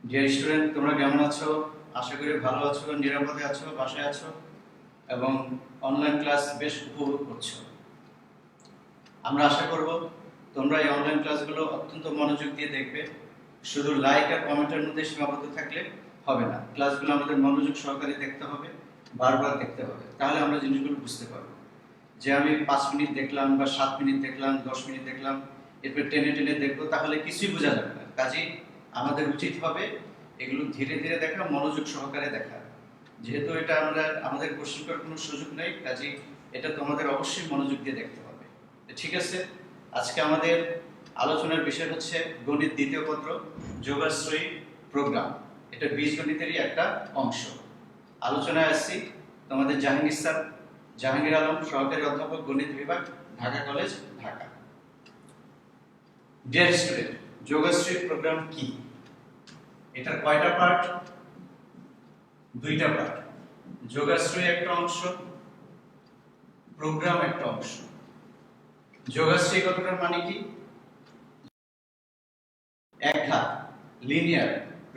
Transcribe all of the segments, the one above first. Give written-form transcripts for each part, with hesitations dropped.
Dear student, তোমরা কেমন আছো? আশা করি ভালো আছো, নিরাপদে আছো, বাসায় আছো এবং অনলাইন ক্লাস বেশ উপভোগ করছো। আমরা আশা করব তোমরা এই অনলাইন ক্লাসগুলো অত্যন্ত মনোযোগ দিয়ে দেখবে। শুধু লাইক আর কমেন্টের মধ্যে সীমাবদ্ধ থাকলে হবে না। ক্লাসগুলো আমাদের মনোযোগ সহকারে দেখতে হবে, বারবার দেখতে হবে, তাহলে আমরা জিনিসগুলো বুঝতে পারবো। যে আমি 5 মিনিট দেখলাম বা 7 মিনিট দেখলাম, 10 মিনিট দেখলাম, এরপর টেনে টেনে দেখবো, তাহলে কিছুই বোঝা যাবে না। কাজেই আমাদের উচিত হবে এগুলো ধীরে ধীরে দেখা, মনোযোগ সহকারে দেখা। যেহেতু এটা আমাদের কোশ্চেন করার কোনো সুযোগ নেই, কাজেই এটা তোমাদের অবশ্যই মনোযোগ দিয়ে দেখতে হবে। ঠিক আছে, আজকে আমাদের আলোচনার বিষয় হচ্ছে গণিত দ্বিতীয় পত্র, যোগাশ্রয়ী প্রোগ্রাম। এটা বীজগণিতেরই একটা অংশ। আলোচনায় আসছি তোমাদের জাহাঙ্গীর আলম, সহকারী অধ্যাপক, গণিত বিভাগ, Dhaka college, Dhaka. Dear student, যোগাশ্রয়ী প্রোগ্রাম কি? এটার কয়টা পার্ট? দুইটা পার্ট। যোগাশ্রয়ী একটা অংশ, প্রোগ্রাম একটা অংশ। যোগাশ্রয়ী কথাটার মানে কি? একঘাত, লিনিয়ার,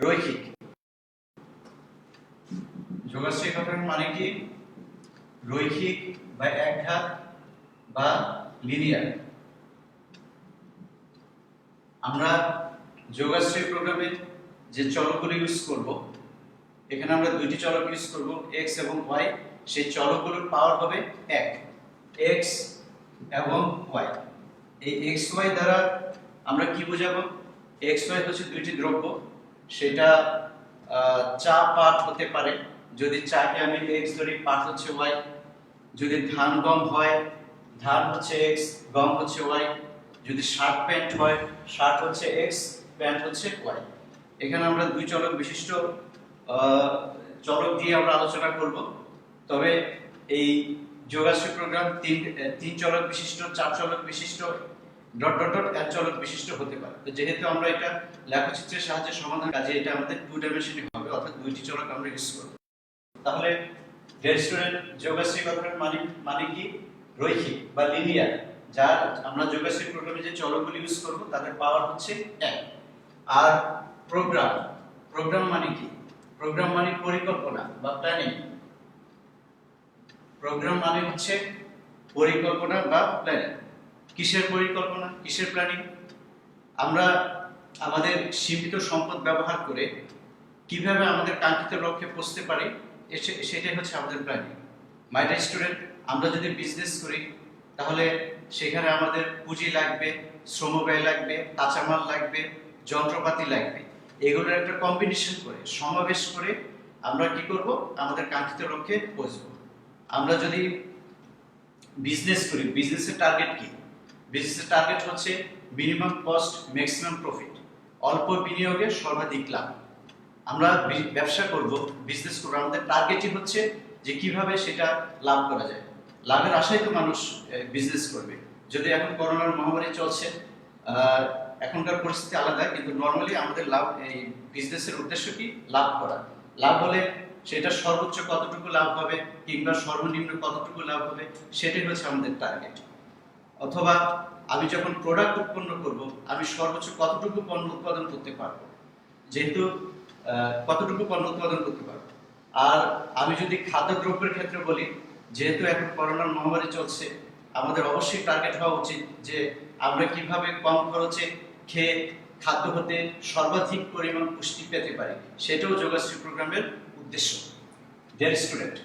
রৈখিক। যোগাশ্রয়ী কথাটার মানে কি? রৈখিক বা একঘাত বা লিনিয়ার। আমরা যোগাশ্রয়ী প্রোগ্রামে যে চলকগুলো ইউজ করব, এখানে আমরা দুইটি চলক ইউজ করব, x এবং y। সেই চলকগুলোর পাওয়ার হবে 1, x এবং y। এই x y দ্বারা আমরা কি বোঝাবো? x y হচ্ছে দুইটি দ্রব্য, সেটা চা পাট হতে পারে। যদি চাকে আমি x ধরি, পাট হচ্ছে y। যদি ধান গম হয়, ধান হচ্ছে x, গম হচ্ছে y। যদি শার্ট প্যান্ট হয়, শার্ট হচ্ছে x, প্যান্ট হচ্ছে y। এখানে আমরা দুই চলক বিশিষ্ট চলক দিয়ে আমরা আলোচনা করব। তবে এই যোগাশ্রয়ী প্রোগ্রাম তিন চলক বিশিষ্ট, 4 চলক বিশিষ্ট, ডট ডট ডট এক চলক বিশিষ্ট হতে পারে। তো যেহেতু আমরা এটা লেখচিত্রের সাহায্যে সমাধান, কাজে এটা আমাদের 2 ডাইমেনশনাল হবে, অর্থাৎ দুইটি চলক আমরা ইউজ করব। তাহলে ডিয়ার স্টুডেন্ট, যোগাশ্রয়ী কথাটার মানে কি? রৈখিক বা লিনিয়ার। যার আমরা যোগাশ্রয়ী প্রোগ্রামে যে চলকগুলো ইউজ করব তাদের পাওয়ার হচ্ছে 1। আর প্রোগ্রাম মানে কি? প্রোগ্রাম মানে পরিকল্পনা বা প্ল্যানিং। প্রোগ্রাম মানে হচ্ছে পরিকল্পনা বা প্ল্যানিং। কিসের পরিকল্পনা, কিসের প্ল্যানিং? আমরা আমাদের সীমিত সম্পদ ব্যবহার করে কিভাবে আমাদের কাঙ্ক্ষিত লক্ষ্যে পৌঁছতে পারি, সেটাই হচ্ছে আমাদের প্ল্যানিং। মাই ডিয়ার স্টুডেন্ট, আমরা যদি বিজনেস করি তাহলে সেখানে আমাদের পুঁজি লাগবে, শ্রম ব্যয় লাগবে, কাঁচামাল লাগবে, যন্ত্রপাতি লাগবে। এগুলোর একটা কম্বিনেশন করে, সমাবেশ করে আমরা কি করব? আমাদের কাঙ্ক্ষিত লক্ষ্যে পৌঁছব। আমরা যদি বিজনেস করি, বিজনেসের টার্গেট কি? বিজনেসের টার্গেট হচ্ছে মিনিমাম কস্ট ম্যাক্সিমাম প্রফিট, অল্প বিনিয়োগে সর্বাধিক লাভ। আমরা ব্যবসা করব, বিজনেস করব, আমাদের টার্গেটই হচ্ছে যে কিভাবে সেটা লাভ করা যায়। লাভের আশায় তো মানুষ বিজনেস করবে। যদি এখন করোনার মহামারী চলছে, এখনকার পরিস্থিতি আলাদা, কিন্তু নর্মালি আমাদের লাভ, এই বিজনেসের উদ্দেশ্য কি? লাভ করা। লাভ হলে সেটা সর্বোচ্চ কতটুকু লাভ হবে কিংবা সর্বনিম্ন কতটুকু লাভ হবে, সেটাই হচ্ছে আমাদের টার্গেট। অথবা আমি যখন প্রোডাক্ট উৎপন্ন করব, আমি সর্বোচ্চ কতটুকু পণ্য উৎপাদন করতে পারবো, যেহেতু কতটুকু পণ্য উৎপাদন করতে পারবো। আর আমি যদি খাদ্যদ্রব্যের ক্ষেত্রে বলি, যেহেতু এখন করোনার মহামারী চলছে, আমাদের অবশ্যই টার্গেট হওয়া উচিত যে আমরা কিভাবে কম খরচে খেয়ে খাদ্য হতে সর্বাধিক পরিমাণ পুষ্টি পেতে পারি, সেটাও যোগাশ্রয়ী প্রোগ্রামের উদ্দেশ্য। ডিয়ার স্টুডেন্ট,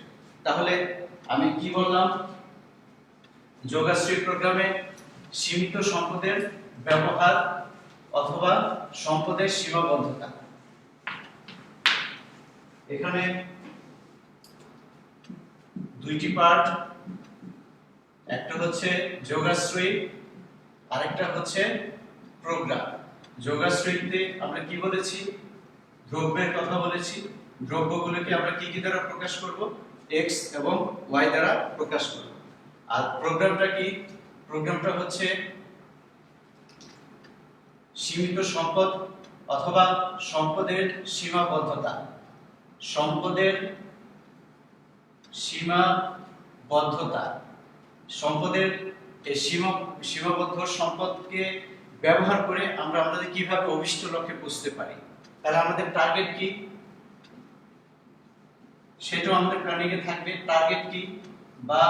তাহলে আমি কি বললাম? যোগাশ্রয়ী প্রোগ্রামে সীমিত সম্পদের ব্যবহার অথবা সম্পদের সীমাবদ্ধতা। এখানে দুইটি পার্ট, একটা হচ্ছে যোগাশ্রয়ী, আরেকটা হচ্ছে প্রোগ্রাম। যোগাশ্রয়ীতে আমরা কি বলেছি? দ্রব্যের কথা বলেছি। দ্রব্যগুলোকে আমরা কি কি দ্বারা প্রকাশ করব? x এবং y দ্বারা প্রকাশ করব। আর প্রোগ্রামটা কি? প্রোগ্রামটা হচ্ছে সীমিত সম্পদ অথবা সম্পদের সীমাবদ্ধতা। সম্পদের সীমাবদ্ধতা, সম্পদের এই সীমাবদ্ধ সম্পদকে ব্যবহার করে আমরা আমাদের কিভাবে অভিষ্ট লক্ষ্যে পৌঁছতে পারি, তাহলে আমাদের টার্গেট কি, সেটাও আমাদের প্ল্যানিং এ থাকবে। টার্গেট কি বা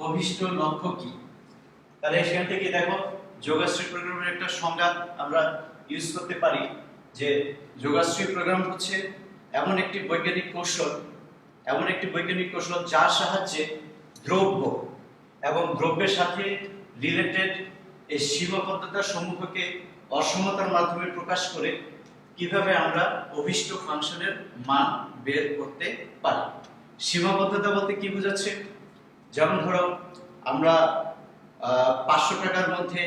অভিষ্ট লক্ষ্য কি। তাহলে সেখান থেকে দেখো যোগাশ্রী প্রোগ্রামের একটা সংজ্ঞা আমরা ইউজ করতে পারি যে যোগাশ্রী প্রোগ্রাম হচ্ছে এমন একটি বৈজ্ঞানিক কৌশল, যার সাহায্যে দ্রব্য এবং দ্রব্যের সাথে রিলেটেড এই সীমাবদ্ধতা সমূহকে অসমতার মাধ্যমে প্রকাশ করে কিভাবে আমরা অভিষ্ট ফাংশনের মান বের করতে পারি। সীমাবদ্ধতা বলতে কি বোঝাচ্ছে, যেমন ধরো আমরা 500 টাকার মধ্যে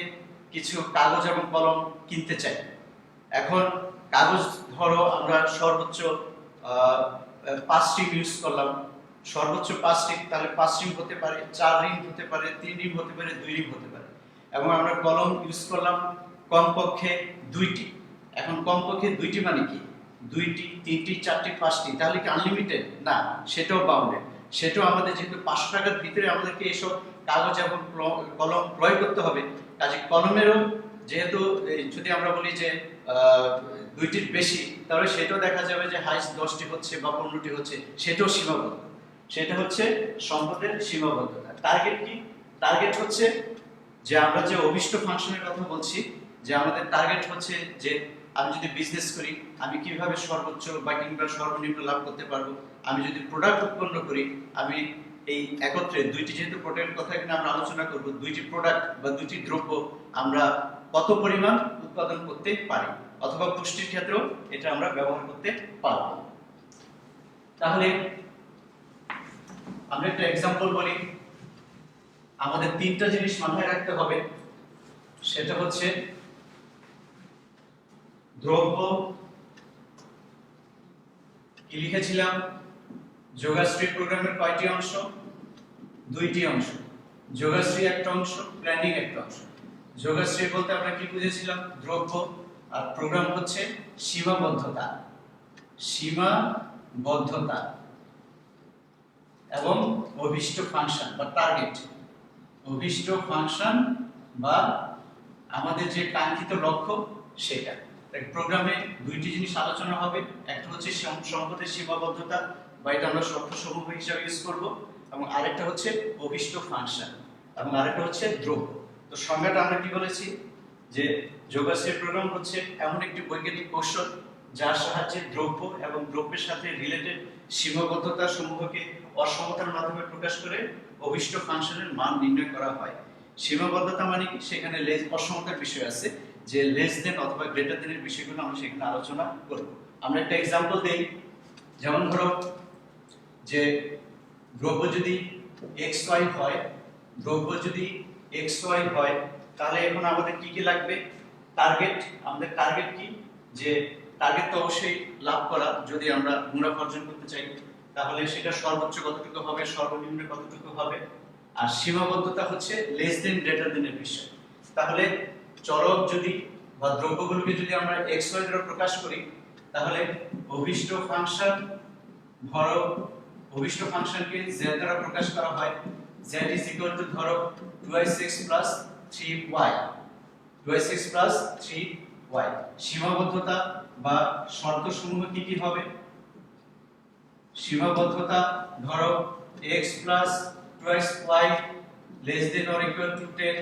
কিছু কাগজ এবং কলম কিনতে চাই। এখন কাগজ ধরো আমরা সর্বোচ্চ 5 স্ট্রিম ইউজ করলাম, সর্বোচ্চ 5 স্ট্রিম, তাহলে 5 স্ট্রিম হতে পারে, 4 রিম হতে পারে, 3 রিম হতে পারে, 2 রিম হতে পারে। এবং আমরা কলম ইউজ করলাম কমপক্ষে 2টি। এখন কমপক্ষে 2টি মানে কি, 2টি, 3টি, 4টি, 5টি, তাহলে কি আনলিমিটেড? না, সেটাও বাউন্ডেড। সেটাও আমাদের যেহেতু 500 টাকার ভিতরে আমাদেরকে এসব কাগজ এবং কলম ক্রয় করতে হবে, কাজে কলমেরও যেহেতু যদি আমরা বলি যে 2টির বেশি, তাহলে সেটাও দেখা যাবে যে হাইস্ট 10টি হচ্ছে বা 15টি হচ্ছে, সেটাও সীমাবদ্ধ। সেটা হচ্ছে সম্পদের সীমাবদ্ধতা। টার্গেট কি? টার্গেট হচ্ছে যে আমরা যে অভিষ্ট ফাংশনের কথা বলছি, যে আমাদের টার্গেট হচ্ছে যে আমি যদি বিজনেস করি আমি কিভাবে সর্বোচ্চ বা কিংবা সর্বনিম্ন লাভ করতে পারবো। আমি যদি প্রোডাক্ট উৎপন্ন করি, আমি এই একত্রে 2টি, যেহেতু প্রোডাক্টের কথা এখানে আমরা আলোচনা করব, 2টি প্রোডাক্ট বা 2টি দ্রব্য আমরা কত পরিমাণ উৎপাদন করতে পারি, অথবা পুষ্টির ক্ষেত্রেও এটা আমরা ব্যবহার করতে পারবো। তাহলে আমরা একটা এক্সাম্পল বলি। আমাদের 3টা জিনিস মাথায় রাখতে হবে, সেটা হচ্ছে দ্রব্য কি লিখেছিলাম, যোগাশ্রী প্রোগ্রামের কয়টি অংশ? 2টি অংশ। যোগাশ্রী একটা অংশ, প্ল্যানিং একটা অংশ। যোগাশ্রী বলতে আমরা কি বুঝেছিলাম? দ্রব্য। আর প্রোগ্রাম হচ্ছে সীমাবদ্ধতা, সীমাবদ্ধতা এবং অভিষ্ট ফাংশন বা টার্গেট। অভিষ্ট ফাংশন বা আমাদের যে কাঙ্ক্ষিত লক্ষ্য সেটা। প্রোগ্রামে 2টি জিনিস আলোচনা হবে, একটা হচ্ছে সম্পদের সীমাবদ্ধতা বা এটা আমরা শর্তসমূহ হিসাবে ইউজ করব, এবং আরেকটা হচ্ছে অভিষ্ট ফাংশন, এবং আরেকটা হচ্ছে দ্রব্য। তো সংজ্ঞাটা আমরা কি বলেছি যে যোগাশ্রী প্রোগ্রাম হচ্ছে এমন একটি বৈজ্ঞানিক কৌশল যার সাহায্যে দ্রব্য এবং দ্রব্যের সাথে রিলেটেড সীমাবদ্ধতা সমূহকে অসমতার মাধ্যমে প্রকাশ করে অভিষ্ট ফাংশনের মান নির্ণয় করা হয়। সীমাবদ্ধতা মানে কি, সেখানে অসমতার বিষয় আছে, যে লেস দেন অথবা গ্রেটার দেনের বিষয়গুলো আমরা সেখানে আলোচনা করব। আমরা একটা एग्जांपल দেই, যেমন ধরো যে দ্রব্য যদি xy হয়, দ্রব্য যদি xy হয়, তাহলে এখন আমাদের কি কি লাগবে? টার্গেট। আমাদের টার্গেট কি, যে টার্গেট তো অবশ্যই লাভ করা। যদি আমরা মুনাফা অর্জন করতে চাই তাহলে সেটা সর্বোচ্চ কতটুকু হবে, সর্বনিম্ন কতটুকু হবে। আর সীমাবদ্ধতা হচ্ছে লেস দেন গ্রেটার দেনের বিষয়। তাহলে চলক যদি বা দ্রব্যগুলোকে যদি আমরা xy দ্বারা প্রকাশ করি, তাহলে অভিষ্ট ফাংশন, ধরো অভিষ্ট ফাংশনকে z দ্বারা প্রকাশ করা হয়। z ধরো 2x 3y, 2x 3y। সীমাবদ্ধতা বা শর্তসমূহ কি কি হবে? সীমাবদ্ধতা ধরো x 2y less than or equal to 10,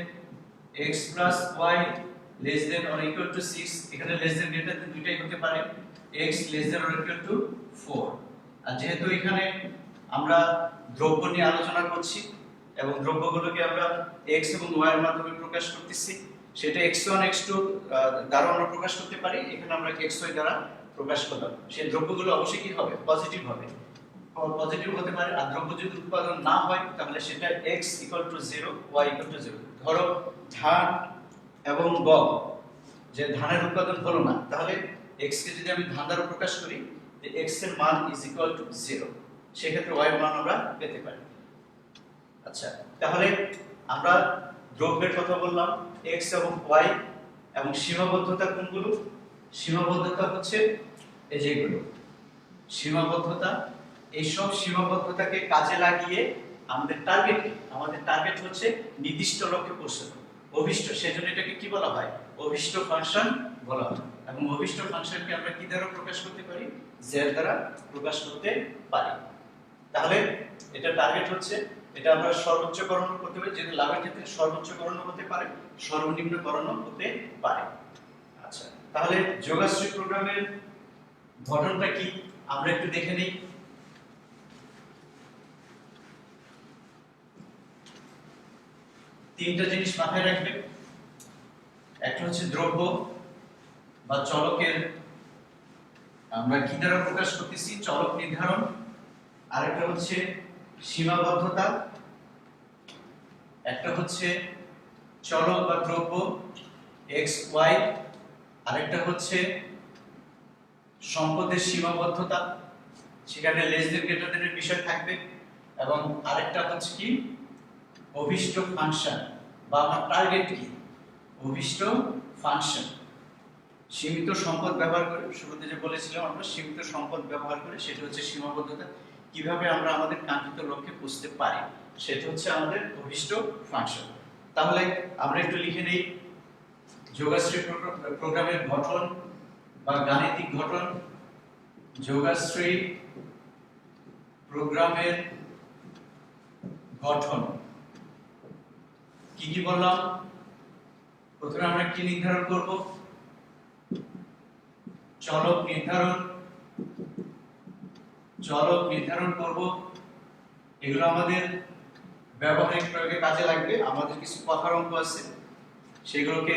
x y less than or equal to 6, এখানে less than greater than দুইটাই হতে পারে, x less than or equal to 4। আর যেহেতু এখানে আমরা দ্রব্য নিয়ে আলোচনা করছি এবং দ্রব্যগুলোকে আমরা x এবং y এর মাধ্যমে প্রকাশ করতেছি, সেটা x1 x2 দ্বারা আমরা প্রকাশ করতে পারি। এখানে আমরা xy দ্বারা প্রকাশ করলাম। সেই দ্রব্যগুলো অবশ্যই কি হবে? পজিটিভ হবে, পজিটিভ হতে পারে। আর দ্রব্য যদি উৎপাদন না হয় তাহলে সেটা x = 0, y = 0। ধরো ধান এবং গম, যে ধানের উৎপাদন হলো না, তাহলে x কে যদি আমি ধান দ্বারা প্রকাশ করি, যে x এর মান = 0, সেক্ষেত্রে y এর মান আমরা পেতে পারি। আচ্ছা, তাহলে আমরা দ্রব্যের কথা বললাম, x এবং y, এবং সীমাবদ্ধতা কোনগুলো? সীমাবদ্ধতা হচ্ছে এই যেগুলো সীমাবদ্ধতা। এইসব সীমাবদ্ধতাকে কাজে লাগিয়ে আমাদের টার্গেট হচ্ছে নির্দিষ্ট লক্ষ্যে পৌঁছানো, অভিষ্ট। সেজন্য এটাকে কি বলা হয়? অভিষ্ট ফাংশন বলা হয়। এবং অভিষ্ট ফাংশনকে আমরা কি দ্বারা প্রকাশ করতে পারি? z দ্বারা প্রকাশ করতে পারি। তাহলে এটা টার্গেট হচ্ছে, এটা আমরা সর্বোচ্চ গণনা করতে পারি, যেটা লাভের ক্ষেত্রে সর্বোচ্চ গণনা হতে পারে, সর্বনিম্ন গণনা হতে পারে। আচ্ছা, তাহলে যোগাশ্রী প্রোগ্রামের গঠনটা কি আমরা একটু দেখে নেই। তিনটা জিনিস মাথায় রাখবে। একটা হচ্ছে দ্রব্য বা চলকের আমরা কি দ্বারা প্রকাশ করতেছি? চলক নির্ধারণ। আরেকটা হচ্ছে সীমাবদ্ধতা, একটা হচ্ছে চলক বা দ্রব্য x y, আরেকটা হচ্ছে সম্পদের সীমাবদ্ধতা, সেখানে লেস দেন গ্রেটার দেন এর বিষয় থাকবে। এবং আরেকটা হচ্ছে কি? অভিষ্ট ফাংশন বা আমার টার্গেট কি? অভিষ্ট ফাংশন। সীমিত সম্পদ ব্যবহার করে, শুরুতে যে বলেছিলাম আমরা সীমিত সম্পদ ব্যবহার করে, সেটা হচ্ছে সীমাবদ্ধতা। কিভাবে আমরা আমাদের কাঙ্ক্ষিত লক্ষ্যে পৌঁছতে পারি, সেটা হচ্ছে আমাদের অভিষ্ট ফাংশন। তাহলে আমরা একটু লিখে নেই যোগাশ্রী প্রোগ্রামের গঠন বা গাণিতিক গঠন। যোগাশ্রী প্রোগ্রামের গঠন কি কি বললাম? প্রথমে আমরা কি নির্ধারণ করব? চলক নির্ধারণ। চলক নির্ধারণ করব, এগুলো আমাদের ব্যবহারিক প্রয়োগে কাজে লাগবে। আমাদের কিছু কথার অঙ্ক আছে, সেগুলোকে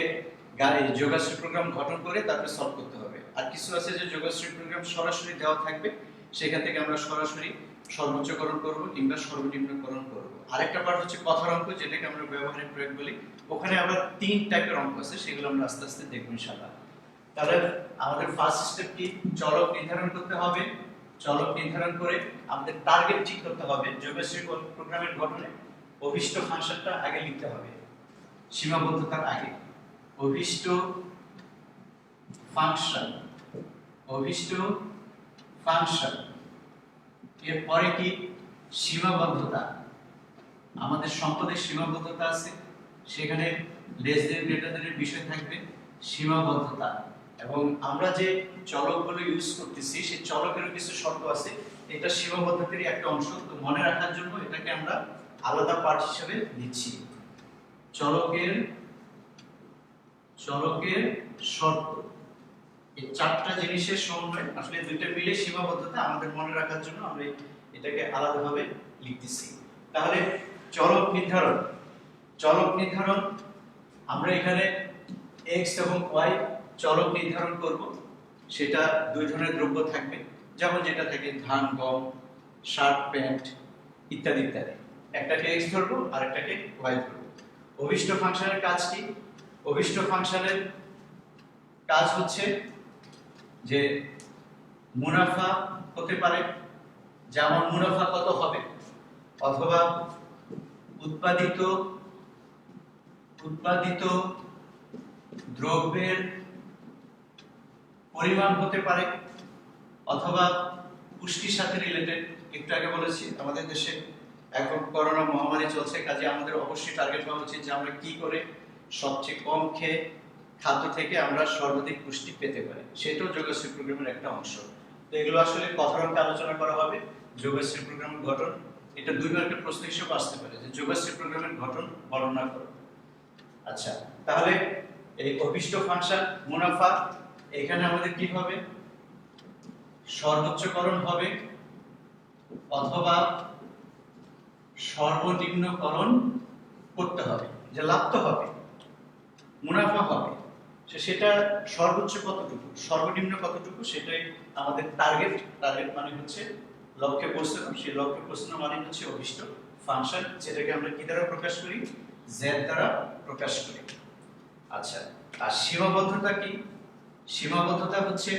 যোগাশ্রী প্রোগ্রাম গঠন করে তারপরে সলভ করতে হবে। আর কিছু আছে যে যোগাশ্রী প্রোগ্রাম সরাসরি দেওয়া থাকবে, সেখান থেকে আমরা সরাসরি সর্বোচ্চকরণ করব কিংবা সর্বনিম্নকরণ করব। আরেকটা পার্ট হচ্ছে কথার অঙ্ক, যেটাকে আমরা ব্যবহারিক প্রয়োগ বলি। ওখানে আবার 3 টাইপের অঙ্ক আছে, সেগুলো আমরা আস্তে আস্তে দেখব ইনশাআল্লাহ। তাহলে আমাদের ফার্স্ট স্টেপ কি? চলক নির্ধারণ করতে হবে। চলক নির্ধারণ করে আমাদের টার্গেট ঠিক করতে হবে। যোগাশ্রী প্রোগ্রামের গঠনে অভিষ্ট ফাংশনটা আগে লিখতে হবে, সীমাবদ্ধতার আগে। অভিষ্ট ফাংশন, অভিষ্ট ফাংশন। এরপরে কি? সীমাবদ্ধতা। আমাদের সম্পদের সীমাবদ্ধতা আছে, সেখানে লেস দেন গ্রেটার দেন এর বিষয় থাকবে, সীমাবদ্ধতা। এবং আমরা যে চলকগুলো ইউজ করতেছি, সেই চলকেরও কিছু শর্ত আছে, এটা সীমাবদ্ধতারই একটা অংশ। তো মনে রাখার জন্য এটাকে আমরা আলাদা পার্ট হিসেবে দিচ্ছি। চলকের শর্ত, এই 4টা জিনিসের সমন্বয়, আসলে দুইটা মিলে সীমাবদ্ধতা। আমাদের মনে রাখার জন্য আমরা এটাকে আলাদাভাবে লিখতেছি। তাহলে চলক নির্ধারণ। চলক নির্ধারণ আমরা এখানে x এবং y চলক নির্ধারণ করব। সেটা দুই ধরনের দ্রব্য থাকবে, যেমন যেটা থাকে ধান, গম, শার্ট, প্যান্ট ইত্যাদি ইত্যাদি। একটাকে x ধরবো আর একটাকে y ধরবো। অভিষ্ট ফাংশনের কাজ কি? অভিষ্ট ফাংশনের কাজ হচ্ছে যে মুনাফা হতে পারে, যেমন মুনাফা কত হবে, অথবা উৎপাদিত দ্রব্যের পরিমাণ হতে পারে, অথবা পুষ্টির সাথে রিলেটেড। একটু আগে বলেছি আমাদের দেশে এখন করোনা মহামারী চলছে, কাজে আমাদের অবশ্যই টার্গেট হওয়া উচিত যে আমরা কি করে সবচেয়ে কম খেয়ে খাদ্য থেকে আমরা সর্বাধিক পুষ্টি পেতে পারি। সেটাও যোগাশ্রী প্রোগ্রামের একটা অংশ। তো এগুলো আসলে কথার অঙ্কে আলোচনা করা হবে। যোগাশ্রী প্রোগ্রামের গঠন, এটা 2 মার্কের প্রশ্ন হিসেবে আসতে পারে যে যোগাশ্রী প্রোগ্রামের গঠন বর্ণনা করো। আচ্ছা, তাহলে এই অভিষ্ট ফাংশন মুনাফা, এখানে আমাদের কি হবে? সর্বোচ্চকরণ হবে অথবা সর্বনিম্নকরণ করতে হবে। যে লাভ তো হবে, মুনাফা হবে, সেটা সর্বোচ্চ কতটুকু, সর্বনিম্ন কতটুকু, সেটাই আমাদের টার্গেট। টার্গেট মানে হচ্ছে লক্ষ্যে পৌঁছানো। সেই লক্ষ্যে পৌঁছানো মানে হচ্ছে অভিষ্ট ফাংশন, যেটাকে আমরা কি দ্বারা প্রকাশ করি? z দ্বারা প্রকাশ করি। আচ্ছা, আর সীমাবদ্ধতা কি? সীমাবদ্ধতা হচ্ছে,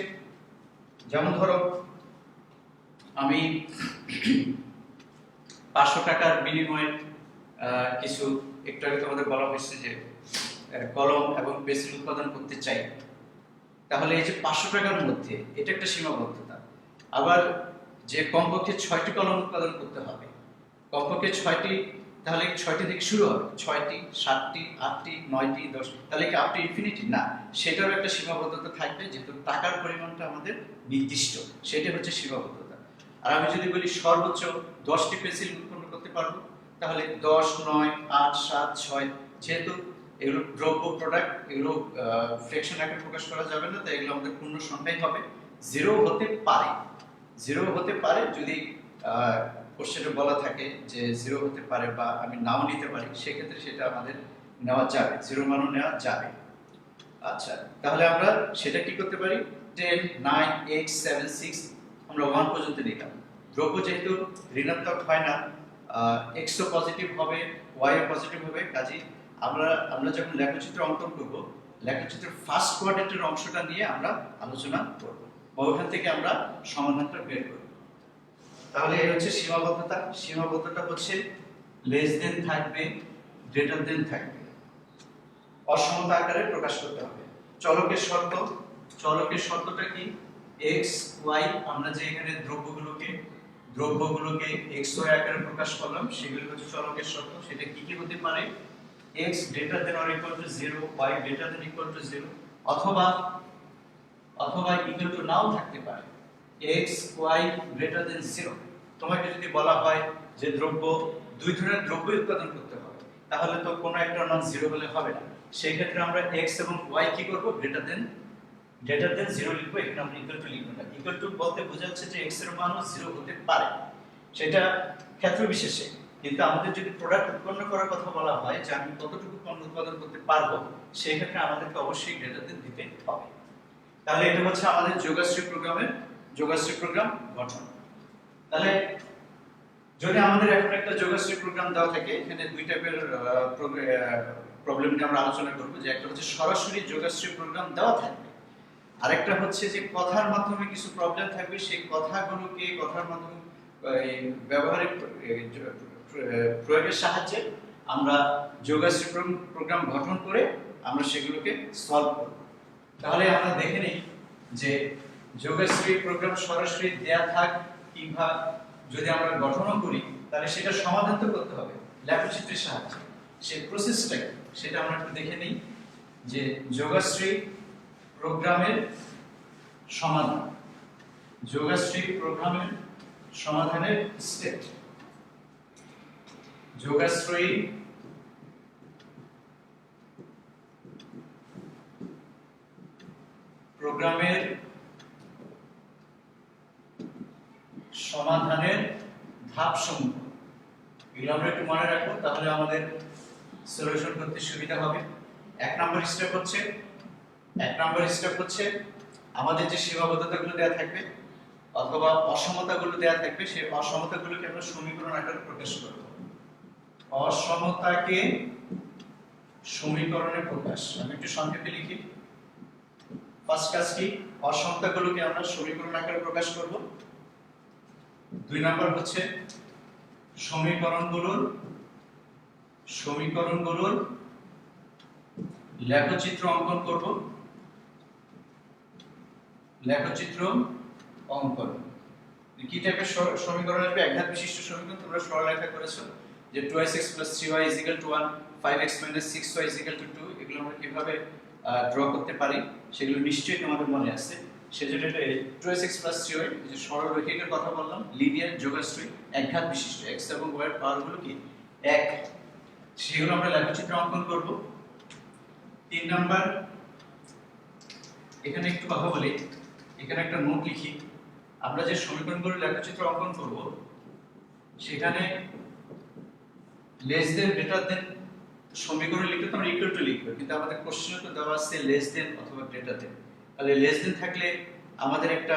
যেমন ধরো আমি 500 টাকার বিনিময়ে কিছু, একটু আগে তোমাদের বলা হয়েছে যে কলম এবং পেন্সিল উৎপাদন করতে চাই। তাহলে এই যে 500 টাকার মধ্যে, এটা একটা সীমাবদ্ধতা। আবার যে কমপক্ষে 6টি কলম উৎপাদন করতে হবে, কমপক্ষে 6টি তাহলে 6টি থেকে শুরু হবে, 6টি, 7টি, 8টি, 9টি, 10, তাহলে কি আপ টু ইনফিনিটি না, সেটারও একটা সীমাবদ্ধতা থাকবে, যেহেতু টাকার পরিমাণটা আমাদের নির্দিষ্ট, সেটা হচ্ছে সীমাবদ্ধতা। আর আমি যদি বলি সর্বোচ্চ 10টি পেন্সিল উৎপন্ন করতে পারবো, তাহলে 10, 9, 8, 7, 6, যেহেতু এগুলো দ্রব্য প্রোডাক্ট, এগুলো ফ্র্যাকশন আকারে প্রকাশ করা যাবে না, তাই এগুলো আমাদের পূর্ণ সংখ্যাই হবে। জিরো হতে পারে, জিরো হতে পারে যদি কোশ্চেনে বলা থাকে যে জিরো হতে পারে বা আমি নাও নিতে পারি, সেক্ষেত্রে সেটা আমাদের নেওয়া যাবে, জিরো মানও নেওয়া যাবে। আচ্ছা, তাহলে আমরা সেটা কি করতে পারি, 10, 9, 8, 7, 6 আমরা 1 পর্যন্ত নিলাম। দ্রব্য যেহেতু ঋণাত্মক হয় না, এক্স ও পজিটিভ হবে, ওয়াই ও পজিটিভ হবে, কাজেই আমরা যখন লেখচিত্র অঙ্কন করব, লেখচিত্রের ফার্স্ট কোয়াড্রেন্টের অংশটা নিয়ে আমরা আলোচনা করব, ওখান থেকে আমরা সমাধানটা বের করব। তাহলে এই হচ্ছে সীমাবদ্ধতা। সীমাবদ্ধতা হচ্ছে লেস দেন থাকবে, গ্রেটার দেন থাকবে, অসমতা আকারে প্রকাশ করতে হবে। চলকের শর্ত, চলকের শর্তটা কি, x y, আমরা যে এখানে দ্রব্যগুলোকে x y আকারে প্রকাশ করলাম, সেগুলো হচ্ছে চলকের শর্ত। সেটা কি কি হতে পারে, x greater than or equal to 0, y greater than equal to 0, অথবা equal to নাও থাকতে পারে, x y greater than 0। তোমাকে যদি বলা হয় যে দুই ধরনের দ্রব্য উৎপাদন করতে হবে, তাহলে তো কোনো একটা মান 0 হলে হবে না, সেই ক্ষেত্রে আমরা x এবং y কি করব, গ্রেটার দেন 0 লিখবো। এখানে আমরা ইকুয়াল টু লিখব না, ইকুয়াল টু বলতে বোঝাচ্ছে যে x এর মানও 0 হতে পারে, সেটা ক্ষেত্র বিশেষে। কিন্তু আমাদের যদি প্রোডাক্ট উৎপন্ন করার কথা বলা হয় যে আমি কতটুকু পণ্য উৎপাদন করতে পারবো, সেই ক্ষেত্রে আমাদেরকে অবশ্যই গ্রেটার দেন দিতে হবে। তাহলে এটা হচ্ছে আমাদের যোগাশ্রী প্রোগ্রাম গঠন। তাহলে যদি আমাদের এখন একটা যোগাশ্রী প্রোগ্রাম দেওয়া থাকে, এখানে দুই টাইপের প্রবলেম নিয়ে আমরা আলোচনা করব, যে একটা হচ্ছে সরাসরি যোগাশ্রী প্রোগ্রাম দেওয়া থাকবে, আরেকটা হচ্ছে যে কথার মাধ্যমে কিছু প্রবলেম থাকবে, সেই কথার মাধ্যমে ব্যবহারিক প্রয়োগের সাহায্যে আমরা যোগাশ্রী প্রোগ্রাম গঠন করে আমরা সেগুলোকে সলভ করব। তাহলে আমরা দেখে নিই যে যোগাশ্রী প্রোগ্রাম সরাসরি দেয়া থাক কিংবা যদি আমরা গঠনও করি, তাহলে সেটা সমাধান তো করতে হবে লেখচিত্রের সাহায্যে। সেই প্রসেসটা সেটা আমরা একটু দেখে নিই, যে যোগাশ্রী প্রোগ্রামের সমাধান, যোগাশ্রী প্রোগ্রামের সমাধানের স্টেপ। যোগাশ্রী প্রোগ্রামের সমাধানের ধাপসমূহ, এগুলো আমরা একটু মনে রাখবো, তাহলে আমাদের সলিউশন করতে সুবিধা হবে। এক নম্বর স্টেপ হচ্ছে আমাদের যে সীমাবদ্ধতাগুলো দেওয়া থাকবে অথবা অসমতাগুলো দেওয়া থাকবে, সেই অসমতাগুলোকে আমরা সমীকরণ আকারে প্রকাশ করব। অসমতাকে সমীকরণে প্রকাশ, আমি একটু সংক্ষেপে লিখি। ফার্স্ট কাজ কি, অসমতাগুলোকে আমরা সমীকরণ আকারে প্রকাশ করব। দুই নাম্বার হচ্ছে সমীকরণগুলোর লেখচিত্র অঙ্কন করব। লেখচিত্র অঙ্কন কি টাইপের সমীকরণ আসবে, একঘাত বিশিষ্ট সমীকরণ। তোমরা সরলরেখা করেছো যে 2x + 3y = 1, 5x - 6y = 2, এগুলো আমরা কিভাবে ড্র করতে পারি সেগুলো নিশ্চয়ই তোমাদের মনে আছে। সেজন্য 2x + 3y, যে সরলরেখার কথা বললাম, লিনিয়ার যোগাশ্রী, একঘাত বিশিষ্ট, x এবং y এর পাওয়ারগুলো কি এক, সেগুলো আমরা লেখচিত্র অঙ্কন করব। 3 নাম্বার, এখানে একটু কথা বলি, এখানে একটা নোট লিখি। আমরা যে সমীকরণগুলো লেখচিত্র অঙ্কন করব, সেখানে লেস দেন গ্রেটার দেন সমীকরণ লিখতে তো আমরা ইকুয়াল টু লিখব, কিন্তু আমাদের কোশ্চেনে তো দেওয়া আছে লেস দেন অথবা গ্রেটার দেন। তাহলে লেস দেন থাকলে আমাদের একটা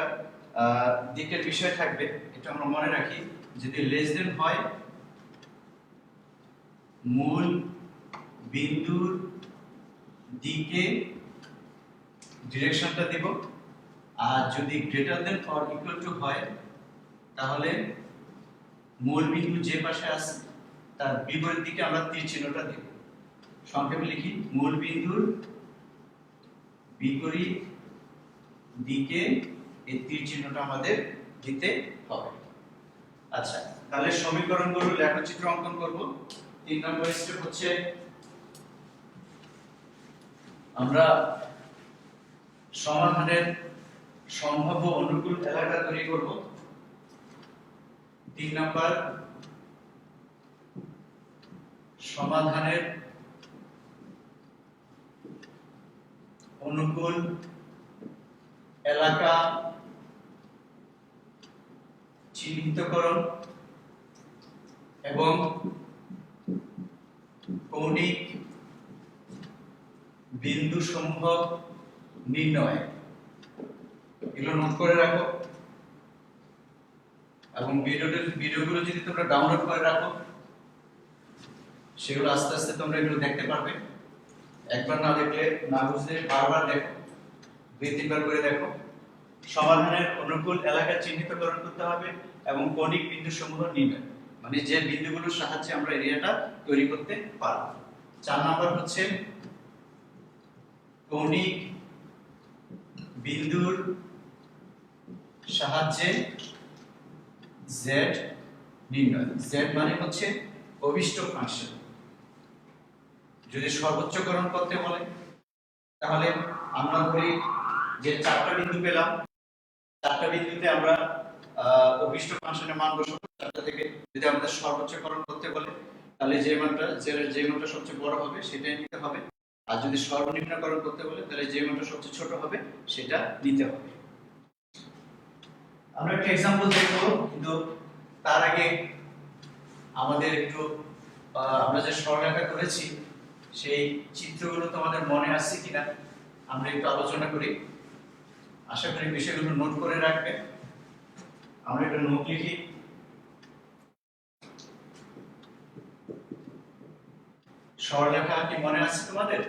দিকের বিষয় থাকবে, এটা আমরা মনে রাখি। যদি লেস দেন হয়, মূল বিন্দুর দিকে ডিরেকশনটা দেব, আর যদি greater than or equal to হয়, তাহলে মূল বিন্দু যে পাশে আছে তার বিপরীত দিকে আমরা তীর চিহ্নটা দেব। সংক্ষেপে লিখি, মূল বিন্দুর বিপরীত দিকে এই তীর চিহ্নটা আমাদের দিতে হবে। আচ্ছা, তাহলে সমীকরণগুলো লেখচিত্র অঙ্কন করব। 3 নম্বর স্টেপ হচ্ছে আমরা সমাধানের সম্ভাব্য অনুকূল এলাকা তৈরি করব। 3 নম্বর সমাধানের অনুকূল এলাকা চিহ্নিতকরণ এবং কৌণিক বিন্দু সমূহ নির্ণয়। এগুলো নোট করে রাখো এবং ভিডিওগুলো যদি তোমরা ডাউনলোড করে রাখো সেগুলো আস্তে আস্তে তোমরা এগুলো দেখতে পারবে। একবার না দেখলে না বুঝলে বারবার দেখো, 2-3 বার করে দেখো। সমাধানের অনুকূল এলাকা চিহ্নিতকরণ করতে হবে এবং কৌণিক বিন্দু সমূহ নির্ণয়, মানে যে বিন্দুগুলোর সাহায্যে আমরা এরিয়াটা তৈরি করতে পারব। 4 নাম্বার হচ্ছে কৌণিক বিন্দুর সাহায্যে z নির্ণয়। z মানে হচ্ছে অভিষ্ট ফাংশন। যদি সর্বোচ্চকরণ করতে বলে তাহলে আমরা ধরি যে 4টা বিন্দু পেলাম, 4টা বিন্দুতে আমরা অভিষ্ট ফাংশনের মান বসাবো 4টা থেকে। যদি আমাদের সর্বোচ্চকরণ করতে বলে তাহলে যে মানটা সবচেয়ে বড় হবে সেটাই নিতে হবে, আর যদি সর্বনিম্নকরণ করতে বলে তাহলে যে মানটা সবচেয়ে ছোট হবে সেটা নিতে হবে। আমরা একটা एग्जांपल দেখব, কিন্তু তার আগে আমাদের একটু আমরা যে সরলরেখা করেছি সেই চিত্রগুলো তোমাদের মনে আছে কিনা আমরা একটু আলোচনা করি। আশা করি বিষয়গুলো নোট করে রাখবে। আমরা একটা নোট লিখি। সরলরেখা কি মনে আছে তোমাদের?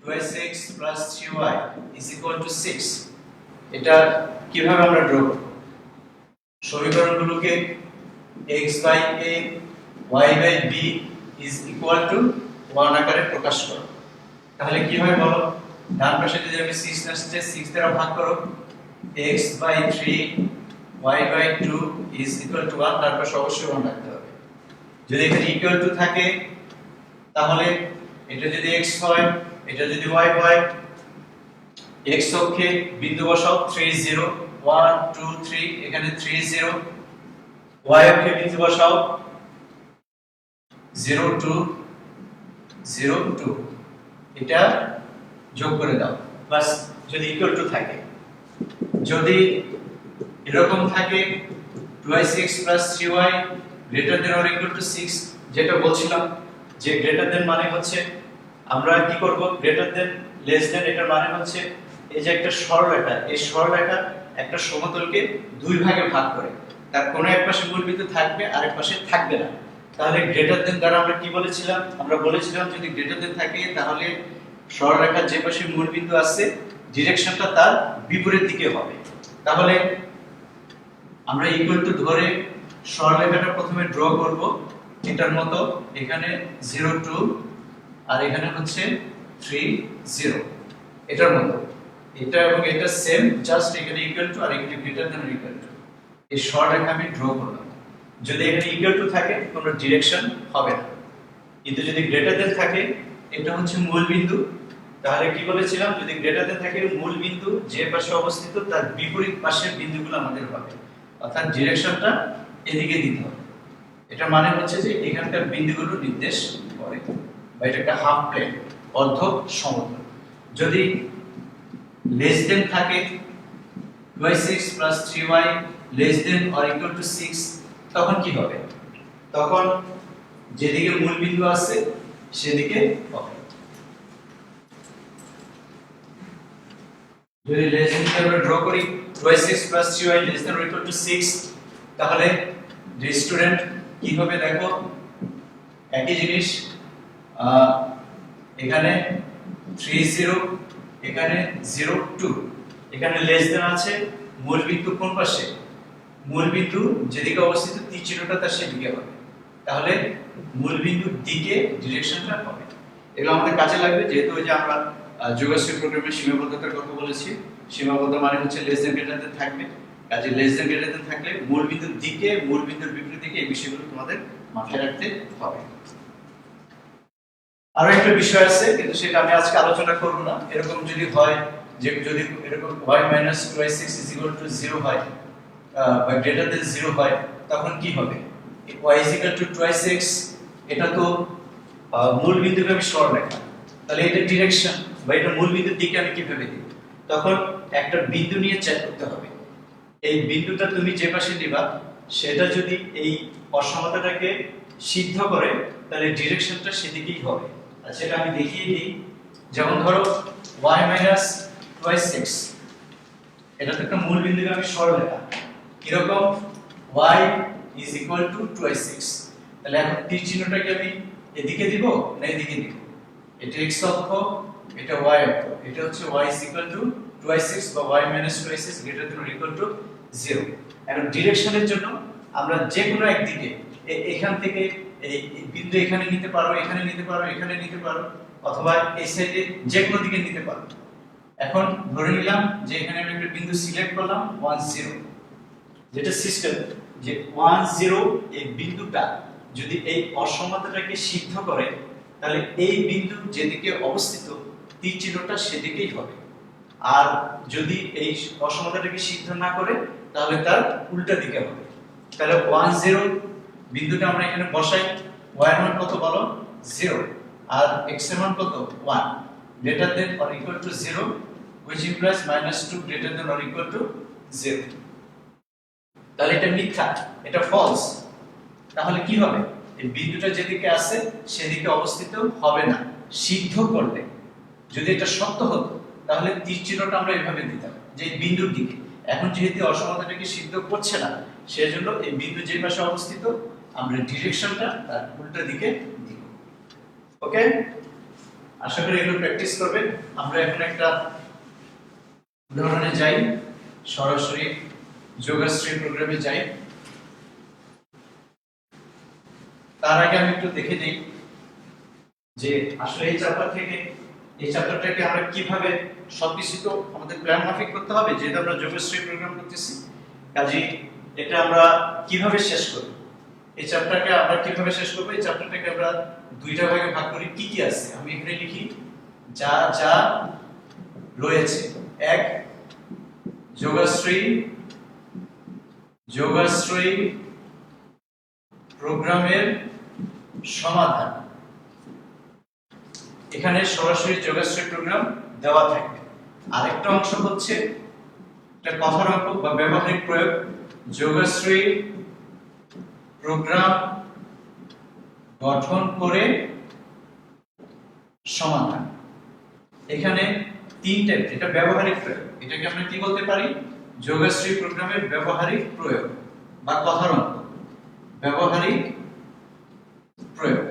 2x + 3y = 6। এটা কিভাবে আমরা ড্র করব? সমীকরণগুলোকে x/a y/b = 1 আকারে প্রকাশ করো। তাহলে কি হয় বলো? ডান পাশে যদি আমি 6 আসছে 6 দ্বারা ভাগ করো, x/3 y/2 = 1, তার পাশে অবশ্যই 1 রাখতে হবে। যদি এখানে ইকুয়াল টু থাকে তাহলে এটা যদি x হয়, এটা যদি y হয়, x অক্ষে বিন্দু বসাও 3 0 1 2 3, এখানে 3 0, y অক্ষে বিন্দু বসাও 0 2 0 2, এটা যোগ করে দাও বাস। যদি ইকুয়াল টু থাকে, যদি এরকম থাকে 2x + 3y > 6, যেটা বলছিলাম যে গ্রেটার দেন মানে হচ্ছে আমরা কি করব, গ্রেটার দেন লেস দেন, এটার মানে হচ্ছে এই যে একটা সরলরেখা, এই সরলরেখা একটা সমতলকে 2 ভাগে ভাগ করে, তার কোনো এক পাশে মূলবিন্দু থাকবে আর এক পাশে থাকবে না। তাহলে গ্রেটার দেন দ্বারা আমরা কি বলেছিলাম? আমরা বলেছিলাম যদি গ্রেটার দেন থাকে তাহলে সরলরেখার যে পাশে মূলবিন্দু আছে ডিরেকশনটা তার বিপরীত দিকে হবে। তাহলে আমরা ইকুয়াল টু ধরে সরলরেখাটা প্রথমে ড্র করব এটার মতো, এখানে 0 2 আর এখানে হচ্ছে 3 0, এটার মতো। এটা এবং এটা সেম, জাস্ট এখানে ইকুয়াল টু আর এখানে গ্রেটার দেন ইকুয়াল টু। এই সরলরেখা আমি ড্র করলাম। যদি এখানে ইকুয়াল টু থাকে কোনো ডিরেকশন হবে না, কিন্তু যদি গ্রেটার দেন থাকে এটা হচ্ছে মূল বিন্দু। তাহলে কি বলেছিলাম? যদি গ্রেটার দেন থাকে মূল বিন্দু যে পাশে অবস্থিত তার বিপরীত পাশের বিন্দুগুলো আমাদের হবে, অর্থাৎ ডিরেকশনটা এদিকে দিতে হবে। এটা মানে হচ্ছে যে এখানকার বিন্দুগুলো নির্দেশ করে, বা এটা একটা হাফ প্লেন, অর্ধ সমতল। যদি লেস দেন থাকে 2x + 3y <= 6, তখন কি হবে? তখন যেদিকে মূল বিন্দু আছে সেদিকে হবে। যদি লেস দেন আমরা ড্র করি 2x + 3y <= 6, তাহলে স্টুডেন্ট কি হবে দেখো, একই জিনিস, এখানে 3 0, এখানে 0 2, এখানে লেস দেন আছে, মূল বিন্দু কোন পাশে? মূল বিন্দু যেদিকে অবস্থিত তীর চিহ্নটা তার সেদিকে হবে। তাহলে মূল বিন্দুর দিকে ডিরেকশনটা হবে। এগুলো আমাদের কাজে লাগবে, যেহেতু ওই যে আমরা যোগাশ্রী প্রোগ্রামের সীমাবদ্ধতার কথা বলেছি। সীমাবদ্ধ মানে হচ্ছে লেস দেন গ্রেটার দেন থাকবে, কাজে লেস দেন গ্রেটার দেন থাকলে মূল বিন্দুর দিকে, মূল বিন্দুর বিপরীত দিকে, এই বিষয়গুলো তোমাদের মাথায় রাখতে হবে। আরো একটা বিষয় আছে, কিন্তু সেটা আমি আজকে আলোচনা করব না। এরকম যদি হয় যে যদি এরকম y - 2y6 = 0 হয় বা গ্রেটার দেন 0 হয়, তখন কি হবে? y = 2y6, এটা তো মূল বিন্দুগামী সরলরেখা, তাহলে এটা ডিরেকশন বা এটা মূল বিন্দুর দিকে আমি কিভাবে দিব? তখন একটা বিন্দু নিয়ে চেক করতে হবে। এই বিন্দুটা তুমি যে পাশে নিবা সেটা যদি এই অসমতাটাকে সিদ্ধ করে, তাহলে ডিরেকশনটা সেদিকেই হবে। আর সেটা আমি দেখিয়ে দিই। যেমন ধরো y - 2y6, এটা তো একটা মূল বিন্দুগামী সরলরেখা। কিরকম? y = 2y6, তাহলে এখন তীর চিহ্নটাকে আমি এদিকে দিব না এদিকে দিব? এটা x অক্ষ, এটা y অক্ষ। এটা হচ্ছে y = 2y6 বা y - 2y6 > 0। এখন ডিরেকশনের জন্য আমরা যে কোনো একদিকে এখান থেকে এই বিন্দু এখানে নিতে পারো, এখানে নিতে পারো, এখানে নিতে পারো, অথবা এই সাইডে যে কোনো দিকে নিতে পারো। এখন ধরে নিলাম যে এখানে আমি একটা বিন্দু সিলেক্ট করলাম 1 0, যেটা সিস্টেম যে 1 0 এই বিন্দুটা যদি এই অসমতাটাকে সিদ্ধ করে, তাহলে এই বিন্দু যেদিকে অবস্থিত তীর চিহ্নটা সেদিকেই হবে। আর যদি এই অসমতাটাকে সিদ্ধ না করে, তাহলে তার উল্টা দিকে হবে। তাহলে 1 0 বিন্দুটা আমরা এখানে বসাই। y এর মান কত বলো? 0, আর x এর মান কত? 1, greater than or equal to 0, which implies -2 greater than or equal to 0। তাহলে এটা মিথ্যা, এটা ফলস। তাহলে কি হবে? এই বিন্দুটা যেদিকে আছে সেদিকে অবস্থিত হবে না সিদ্ধ করলে। যদি এটা সত্য হতো তাহলে তীর চিহ্নটা আমরা এভাবে দিতাম যে এই বিন্দুর দিকে। এখন যেহেতু অসমতাটাকে সিদ্ধ করছে না, সেজন্য এই বিন্দু যে পাশে অবস্থিত আমরা ডিরেকশনটা তার উল্টা দিকে দিব। ওকে, আশা করি এগুলো প্র্যাকটিস করবেন। আমরা এখন একটা উদাহরণে যাই, সরাসরি যোগশ্রী প্রোগ্রামে যাই। তার আগে আমি একটু দেখে দিই যে আসলে এই চ্যাপ্টারটাকে আমরা কিভাবে সবকিছু তো আমাদের প্ল্যান মাফিক করতে হবে, যেহেতু আমরা যোগশ্রী প্রোগ্রাম করতেছি। কাজেই এটা আমরা কিভাবে শেষ করব, এই চ্যাপ্টারকে আমরা কিভাবে শেষ করব, এই চ্যাপ্টারটাকে আমরা দুইটা ভাগে ভাগ করি। কি কি আছে আমি এখানে লিখি, যা যা রয়েছে। এক, যোগশ্রী প্রোগ্রামের সমাধান। এখানে সরাসরি যোগশ্রী প্রোগ্রাম দেওয়া থাকবে। আরেকটা অংশ হচ্ছে একটা কথার অঙ্ক বা ব্যবহারিক প্রয়োগ, যোগশ্রী প্রোগ্রাম গঠন করে সমাধান। এখানে তিন টাইপ, এটা ব্যবহারিক প্রয়োগ। এটাকে আমরা কি বলতে পারি? যোগশ্রী প্রোগ্রামের ব্যবহারিক প্রয়োগ বা কথার অঙ্ক, ব্যবহারিক প্রয়োগ।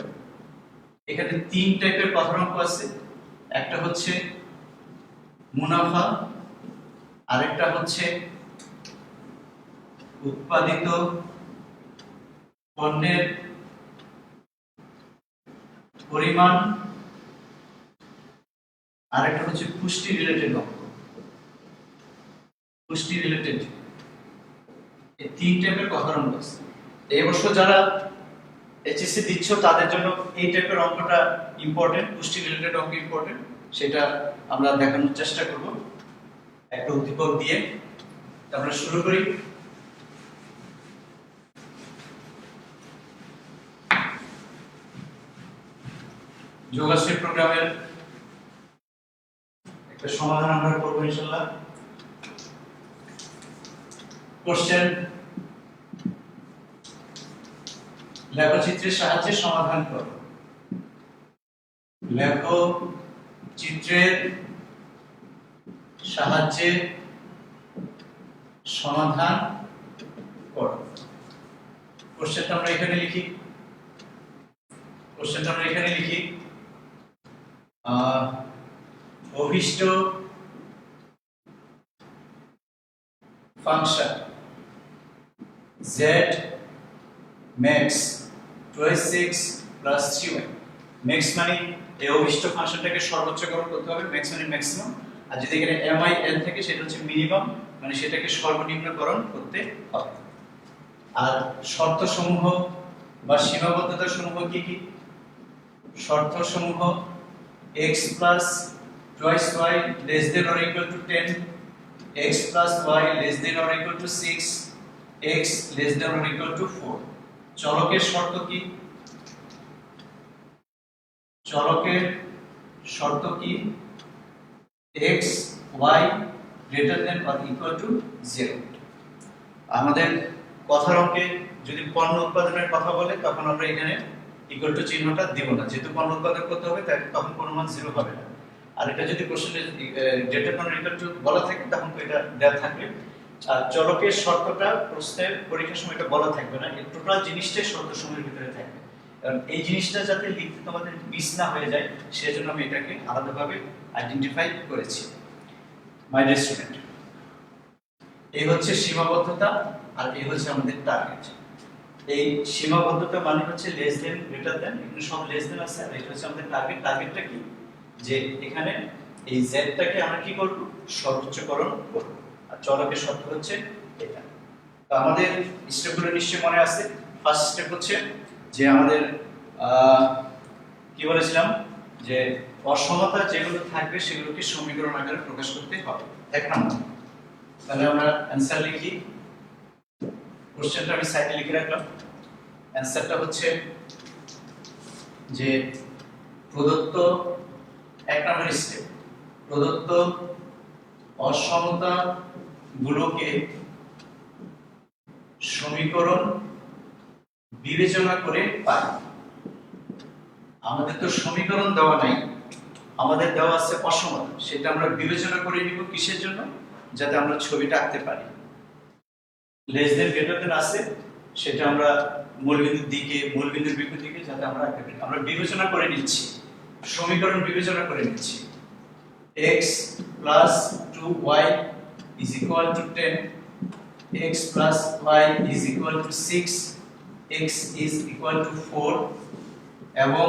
এখানে তিন টাইপের কথার অঙ্ক আছে। একটা হচ্ছে মুনাফা, আরেকটা হচ্ছে উৎপাদিত পণ্যের পরিমাণ, আরেকটা হচ্ছে পুষ্টি রিলেটেড অঙ্ক। পুষ্টি রিলেটেড, এই তিন টাইপের কথার অঙ্ক আছে। এই বছর যারা এইচএসসি দিচ্ছ তাদের জন্য এই টাইপের অঙ্কটা ইম্পর্টেন্ট, পুষ্টি রিলেটেড অঙ্ক ইম্পর্টেন্ট। সেটা আমরা দেখানোর চেষ্টা করব একটা উদ্দীপক দিয়ে। আমরা শুরু করি। যোগশ্রী প্রোগ্রামের একটা সমাধান আমরা করব ইনশাআল্লাহ। কোশ্চেন, লেখচিত্রের সাহায্যে সমাধান করো। লেখচিত্রের সাহায্যে সমাধান করো। কোশ্চেনটা আমরা এখানে লিখি। অভিষ্ট function z max 2x6 plus 3y। max মানে এই অভিষ্ট ফাংশনটাকে সর্বোচ্চকরণ করতে হবে, max মানে ম্যাক্সিমাম। আর যদি এখানে min থাকে সেটা হচ্ছে মিনিমাম, মানে সেটাকে সর্বনিম্নকরণ করতে হবে। আর শর্ত সমূহ বা সীমাবদ্ধতা সমূহ কি কি? শর্ত সমূহ x plus twice y less than or equal to 10, x plus y less than or equal to 6, x less than or equal to 4. চলকের শর্ত কি? চলকের শর্ত কি? x y greater than or equal to 0. আমাদের কথার অঙ্কে যদি পণ্য উৎপাদনের কথা বলে তখন আমরা এখানে ইকুয়াল টু চিহ্নটা দিব না, যেহেতু পণ্য উৎপাদন করতে হবে তাই তখন কোনো মান 0 হবে না। আর এটা যদি কোশ্চেনে greater than or equal to বলা থাকে তখন তো এটা দেওয়া থাকবে। আর চলকের শর্তটা প্রশ্নের পরীক্ষার সময় এটা বলা থাকবে না, এই টোটাল জিনিসটাই শর্ত সমূহের ভিতরে থাকবে। কারণ এই জিনিসটা যাতে লিখতে তোমাদের মিস না হয়ে যায় সেজন্য আমি এটাকে আলাদাভাবে আইডেন্টিফাই করেছি। মাই ডিয়ার স্টুডেন্ট, এই হচ্ছে সীমাবদ্ধতা আর এই হচ্ছে আমাদের টার্গেট। এই সীমাবদ্ধতা মানে হচ্ছে লেস দেন, গ্রেটার দেন, এখানে সব লেস দেন আছে, আর এটা হচ্ছে আমাদের টার্গেট। টার্গেটটা কি? যে এখানে এই জেডটাকে আমরা কি করব? সর্বোচ্চকরণ করব। আর চলকের শর্ত হচ্ছে এটা। তো আমাদের স্টেপগুলো নিশ্চয়ই মনে আছে। ফার্স্ট স্টেপ হচ্ছে যে আমাদের কি বলেছিলাম যে অসমতা যেগুলো থাকবে সেগুলোকে সমীকরণ আকারে প্রকাশ করতে হবে। এক নম্বর, তাহলে আমরা অ্যানসার লিখি। কোশ্চেনটা আমি সাইডে লিখে রাখলাম। অ্যানসারটা হচ্ছে যে প্রদত্ত এক নম্বর স্টেপ, প্রদত্ত অসমতা গুলোকে সমীকরণ বিবেচনা করে পাই। আমাদের তো সমীকরণ দেওয়া নাই, আমাদের দেওয়া আছে অসমতা, সেটা আমরা বিবেচনা করে নিব কিসের জন্য? যাতে আমরা ছবিটা আঁকতে পারি। লেস দেন গ্রেটার দেন আছে, সেটা আমরা মূলবিন্দুর দিকে, মূলবিন্দুর বিপরীত দিকে যাতে আমরা আঁকতে পারি। আমরা বিবেচনা করে নিচ্ছি, সমীকরণ বিবেচনা করে নিচ্ছি। x plus 2y is equal to 10, x plus y is equal to 6, x is equal to 4 এবং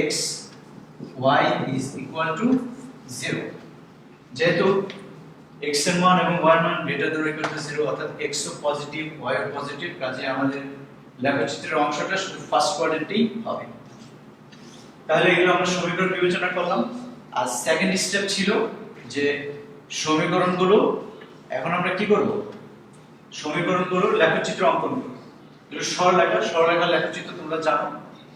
x y is equal to 0। যেহেতু x এর মান এবং y এর মান greater than or equal to 0, অর্থাৎ x ও পজিটিভ y ও positive, কাজে আমাদের লেখচিত্রের অংশটা শুধু ফার্স্ট কোয়াড্রেন্টেই হবে। তাহলে এগুলো আমরা সমীকরণ বিবেচনা করলাম। আর সেকেন্ড স্টেপ ছিল যে সমীকরণগুলো এখন আমরা কি করব? সমীকরণগুলো লেখচিত্র অঙ্কন করব। এগুলো সরলরেখা লেখচিত্র তোমরা জানো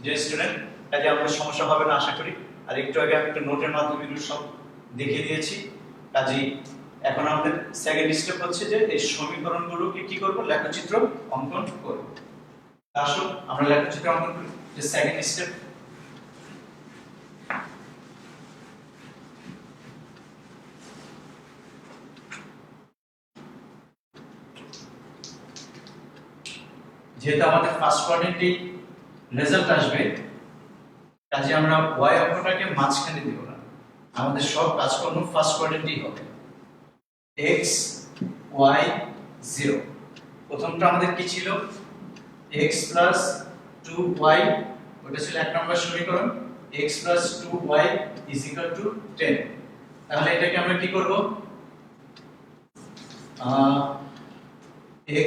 যে স্টুডেন্ট, কাজে আমাদের সমস্যা হবে না আশা করি। আর একটু আগে আমি একটা নোটের মাধ্যমে এগুলো সব দেখিয়ে দিয়েছি। কাজে এখন আমাদের সেকেন্ড স্টেপ হচ্ছে যে এই সমীকরণগুলোকে কি করব? লেখচিত্র অঙ্কন করব। আসো আমরা লেখচিত্র অঙ্কন করি। যে সেকেন্ড স্টেপ, যেহেতু আমাদের ফার্স্ট কোয়াড্রেন্টেই রেজাল্ট আসবে, কাজে আমরা y অক্ষটাকে মাঝখানে দেব না, আমাদের সব কাজকর্ম ফার্স্ট কোয়াড্রেন্টেই হবে। x y 0, প্রথমটা আমাদের কি ছিল? x plus 2y, ওটা ছিল এক নম্বর সমীকরণ। x plus 2y is equal to 10। তাহলে এটাকে আমরা কি করব?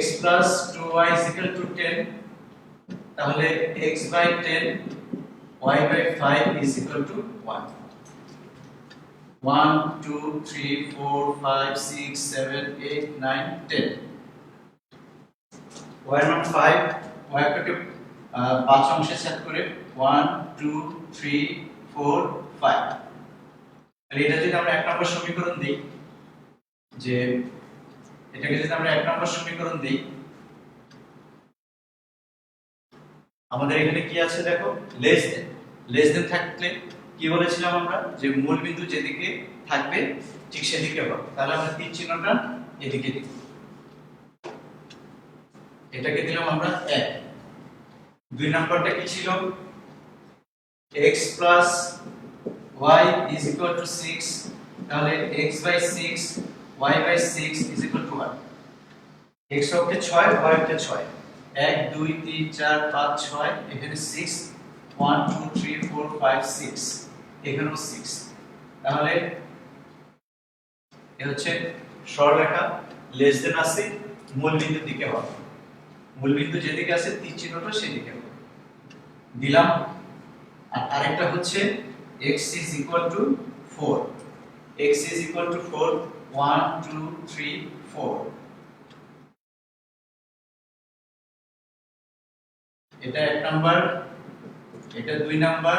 x plus 2y is equal to 10, তাহলে x by 10 y by 5 is equal to 1। 1 2 3 4 5 6 7 8 9 10, y এর মান 5, y টাকে 5 অংশে সেট করে 1 2 3 4 5। তাহলে এটা যদি আমরা এক নম্বর সমীকরণ দেই, যে এটাকে যদি আমরা এক নম্বর সমীকরণ দেই, আমাদের এখানে কি আছে দেখো? Less than. লেস দেন থাকলে কি বলেছিলাম আমরা? যে মূল বিন্দু যেদিকে থাকবে ঠিক সেদিকে হবে। তাহলে আমরা তীর চিহ্নটা এদিকে দিব, এটাকে দিলাম আমরা 1। দুই নাম্বারটা কি ছিল? x plus y is equal to 6, তাহলে x by 6 y by 6 is equal to 1। x অক্ষে 6, y অক্ষে 6, 1 2 3 4 5 6, এখানে 6 1 2 3 4 5 6, এখানেও 6। তাহলে এ হচ্ছে সরলরেখা, লেস দেন আছে, মূল বিন্দুর দিকে হবে। মূলবিন্দু যেদিকে আছে তীর চিহ্নটা সেদিকে হবে দিলাম। আর আরেকটা হচ্ছে x is equal to 4, x is equal to 4, 1 2 3 4, এটা 1 নাম্বার, এটা 2 নাম্বার,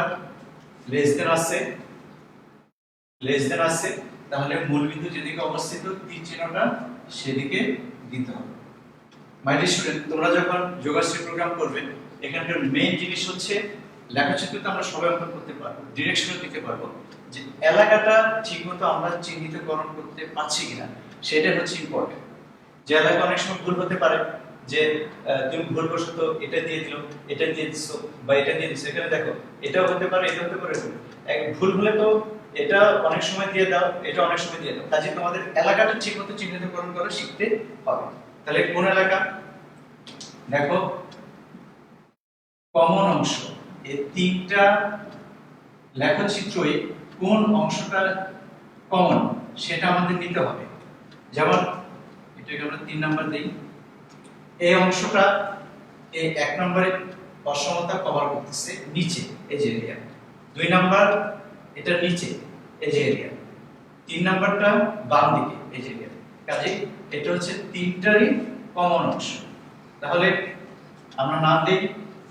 লেস দেন আছে, তাহলে মূলবিন্দু যেদিকে অবস্থিত তীর চিহ্নটা সেদিকে দিতে হবে। মাই ডিয়ার স্টুডেন্ট, তোমরা যখন জিওগ্রাফি প্রোগ্রাম করবে এখানকার মেইন জিনিস হচ্ছে লেখাচিত্রতে আমরা সবাই অঙ্কন করতে পারবো, ডিরেকশনও দিতে পারবো, যে এলাকাটা ঠিকমতো আমরা চিহ্নিতকরণ করতে পারছি কিনা সেটাই হচ্ছে ইম্পর্টেন্ট। যে এলাকা অনেক সময় ভুল হতে পারে, যে তুমি ভুলবশত এটা দিয়ে দিলো, এটা দিয়ে দিছো বা এটা দিয়ে দিছো, এখানে দেখো এটাও হতে পারে, এটা হতে পারে, এক ভুল হলে তো এটা অনেক সময় দিয়ে দাও, এটা অনেক সময় দিয়ে দাও, কাজে তোমাদের এলাকাটা ঠিকমতো চিহ্নিতকরণ করা শিখতে হবে। তাহলে কোন এলাকা, দেখো কমন অংশ, এই তিনটা লেখচিত্রই কোন অংশটা কমন সেটা আমাদের নিতে হবে। যেমন এটাকে আমরা 3 নাম্বার দেই, এই অংশটা এই 1 নম্বরে অসমতা কভার করতেছে নিচে এই যে এরিয়া, 2 নাম্বার এটা নিচে এই যে এরিয়া, 3 নাম্বারটা বাম দিকে এই যে এরিয়া, কাজে এটা হচ্ছে তিনটারই কমন অংশ। তাহলে আমরা নাম দেই,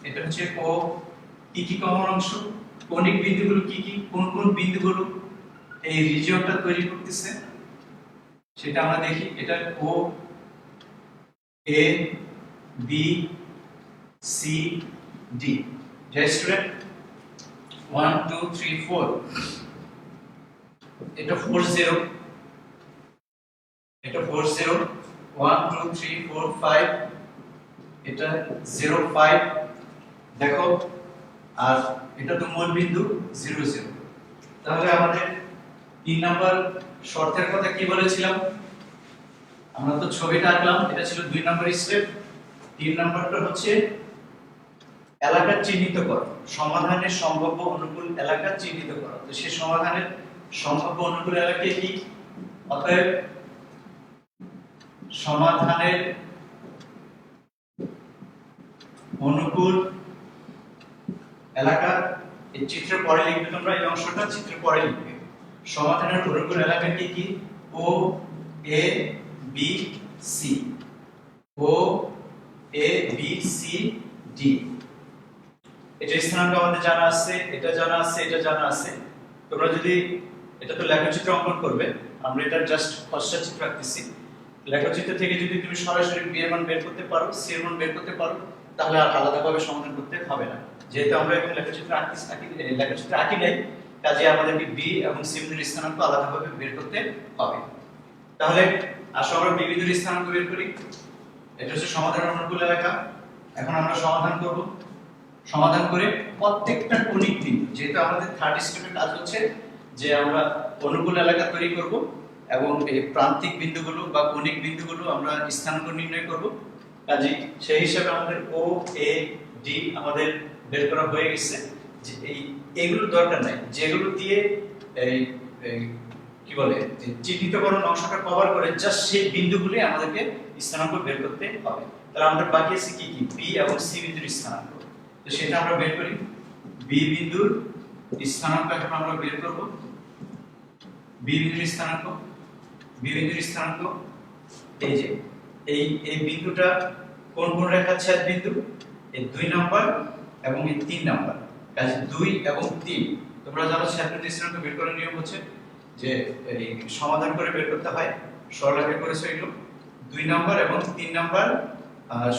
এটা হচ্ছে ও, কি কমন অংশ, কৌণিক বিন্দুগুলো কি কোন কোন বিন্দুগুলো এই রিজিয়নটা তৈরি করতেছে সেটা আমরা দেখি। এটা ও, এ, বি, সি, ডি। যে স্টুডেন্ট 1 2 3 4, এটা 4 0, এটা 4 0, 1 2 3 4 5, এটা 0 5, দেখো, আর এটা তো মূল বিন্দু 0 0। তাহলে আমাদের 3 নাম্বার শর্তের কথা কি বলেছিলাম, আমরা তো ছবিটা আঁকলাম, এটা ছিল 2 নাম্বার স্টেপ। 3 নাম্বারটা হচ্ছে এলাকা চিহ্নিত করো, সমাধানের সম্ভাব্য অনুকূল এলাকা চিহ্নিত করো। তো সেই সমাধানের সম্ভাব্য অনুকূল এলাকা কি, অতএব সমাধানের অনুকূল এলাকা, এই চিত্র পরে লিখবে তোমরা, এই অংশটা চিত্র পরে লিখবে। সমাধানের অনুকূল এলাকা কি ও, এ, বি, সি, ও, এ, বি, সি, ডি। এটা স্থানাঙ্ক আমাদের জানা আছে, এটা জানা আছে, এটা জানা আছে। তোমরা যদি এটা তো লেখচিত্র অঙ্কন করবে, আমরা এটা জাস্ট খসড়া চিত্র আঁকতেছি। লেখচিত্র থেকে যদি তুমি সরাসরি বি এর মান বের করতে পারো, সি এর মান বের করতে পারো, তাহলে আর আলাদাভাবে সমাধান করতে হবে না। যেহেতু আমরা এখন লেখচিত্র আঁকি নাই, কাজে আমাদেরকে বি এবং সি বিন্দুর স্থানাঙ্ক আলাদাভাবে বের করতে হবে। তাহলে আসো আমরা বি বিন্দুর স্থানাঙ্ক বের করি। এটা হচ্ছে সমাধানের অনুকূল এলাকা। এখন আমরা সমাধান করব। সমাধান করে প্রত্যেকটা কৌণিক বিন্দু, যেহেতু আমাদের থার্ড স্টেপের কাজ হচ্ছে যে আমরা অনুকূল এলাকা তৈরি করব এবং এই প্রান্তিক বিন্দুগুলো বা কৌণিক বিন্দুগুলো আমরা স্থানাঙ্ক নির্ণয় করব। কাজে সেই হিসাবে আমাদের ও, এ, ডি আমাদের বের করা হয়ে গেছে। যে এইগুলো দরকার নাই, যেগুলো দিয়ে এই কি বলে চিহ্নিতকরণ অংশটা কভার করে জাস্ট সেই বিন্দুগুলি আমাদেরকে স্থানাঙ্ক বের করতে হবে। তাহলে আমাদের বাকি আছে কি বি এবং সি বিন্দুর স্থানাঙ্ক। তো সেটা আমরা বের করি। বি বিন্দুর স্থানাঙ্ক এখন আমরা বের করব। বি বিন্দুর স্থানাঙ্ক, বি বিন্দুর স্থানাঙ্ক এই যে এই বিন্দুটা কোন কোন রেখার ছেদ বিন্দু, এই 2 নাম্বার এবং এই 3 নাম্বার। কাজে 2 এবং 3 তোমরা জানো ছেদ বিন্দুর স্থানাঙ্ক বের করার নিয়ম হচ্ছে যে এই সমাধান করে বের করতে হয়। সরলরেখা করেছে এগুলো 2 নাম্বার এবং 3 নাম্বার